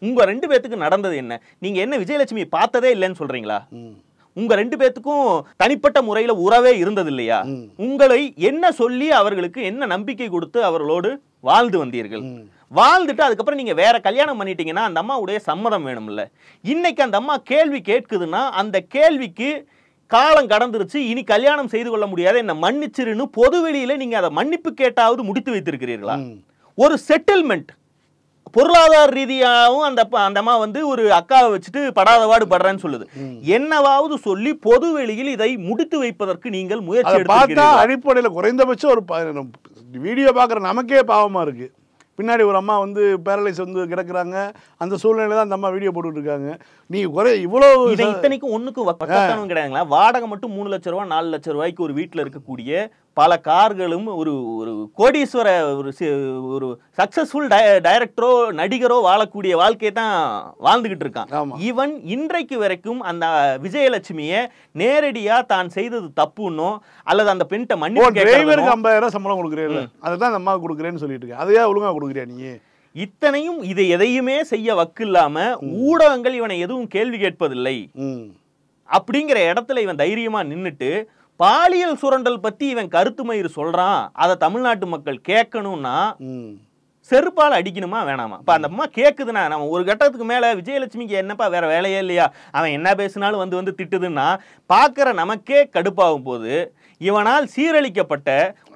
உங்க 2 பேத்துக்கு நடந்தது என்ன, நீங்க என்ன விஜயலட்சுமி பார்த்ததே இல்லைன்னு சொல்றீங்களா, உங்க 2 பேத்துக்கும் தனிப்பட்ட முறையில உறவே இருந்தது இல்லையா, உங்களை என்ன சொல்லி அவர்களுக்கு என்ன நம்பிக்கை கொடுத்து அவர்களோடு வாழ்ந்து வந்தீர்கள், வாழ்ந்துட்டு அதுக்கப்புறம் நீங்க வேற கல்யாணம் பண்ணிட்டீங்கன்னா அந்த அம்மாவுடைய சம்மதம் வேணும்ல. இன்னைக்கு அந்த அம்மா கேள்வி கேட்குதுன்னா அந்த கேள்விக்கு காலம் கடந்துருச்சு, இனி கல்யாணம் செய்து கொள்ள முடியாது, என்ன மன்னிச்சிருன்னு பொதுவெளியில நீங்க அதை மன்னிப்பு கேட்டாவது முடித்து வைத்திருக்கிறீர்களா? ஒரு செட்டில்மெண்ட் பொருளாதார ரீதியாகவும் அந்த அம்மா வந்து ஒரு அக்காவை வச்சுட்டு படாதவாடு படுறேன்னு சொல்லுது, என்னவாவது சொல்லி பொது வெளியில் இதை முடித்து வைப்பதற்கு நீங்கள் முயற்சி எடுத்து அடிப்படையில் குறைந்தபட்சம் ஒரு வீடியோ பார்க்குற நமக்கே பாவமா இருக்கு. பின்னாடி ஒரு அம்மா வந்து பேரலைஸ் வந்து கிடக்குறாங்க, அந்த சூழ்நிலை தான் அந்த அம்மா வீடியோ போட்டுட்டு இருக்காங்க. நீ குறை இவ்வளோ இத்தனைக்கும் ஒண்ணுக்கு கிடையாதுங்களா, வாடகை மட்டும் 3 லட்சம் ரூபாய் 4 லட்சம் ரூபாய்க்கு ஒரு வீட்டில் இருக்கக்கூடிய பல கார்களும் ஒரு கோடீஸ்வர ஒரு சக்சஸ்ஃபுல் டைரக்டரோ நடிகரோ வாழக்கூடிய வாழ்க்கையை தான் வாழ்ந்துகிட்டு இருக்கான். இவன் இன்றைக்கு வரைக்கும் அந்த விஜயலட்சுமியை நேரடியா தான் செய்தது தப்புன்னோ அல்லது அந்த பெண்கிட்ட மன்னிப்பு 50,000 சம்பளம் கொடுக்குறேன் அதுதான் அந்த அம்மா கொடுக்குறேன்னு சொல்லிட்டு இருக்கேன், அதையா ஒழுங்கா கொடுக்குறியா நீ? இத்தனையும் இதை எதையுமே செய்ய வக்கு இல்லாம ஊடகங்கள் இவனை எதுவும் கேள்வி கேட்பதில்லை அப்படிங்கிற இடத்துல இவன் தைரியமா நின்னுட்டு பாலியல் சுரண்டல் பத்தி இவன் கருத்து மயிறு சொல்றான், அதை தமிழ்நாட்டு மக்கள் கேட்கணும்னா செருப்பால் அடிக்கணுமா வேணாமா? இப்ப அந்த அம்மா கேக்குதுன்னா நம்ம ஒரு கட்டத்துக்கு மேல விஜயலட்சுமிக்கு என்னப்பா வேற வேலையே இல்லையா, அவன் என்ன பேசினாலும் வந்து திட்டுதுன்னா பாக்குற நமக்கே கடுப்பாகும் போது இவனால் சீரழிக்கப்பட்ட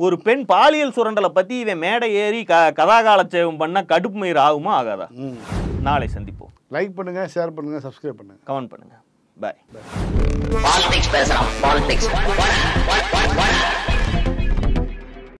ஒரு பெண் பாலியல் சுரண்டலை பத்தி இவன் மேடை ஏறி கதாகாலட்சேபம் பண்ண கடுப்பு மயிர் ஆகுமா ஆகாதா? நாளை சந்திப்போம். லைக் பண்ணுங்க, ஷேர் பண்ணுங்க, சப்ஸ்கிரைப் பண்ணுங்க, கமெண்ட் பண்ணுங்க. பாய். பாலிடிக்ஸ் பேசலாம், பாலிடிக்ஸ்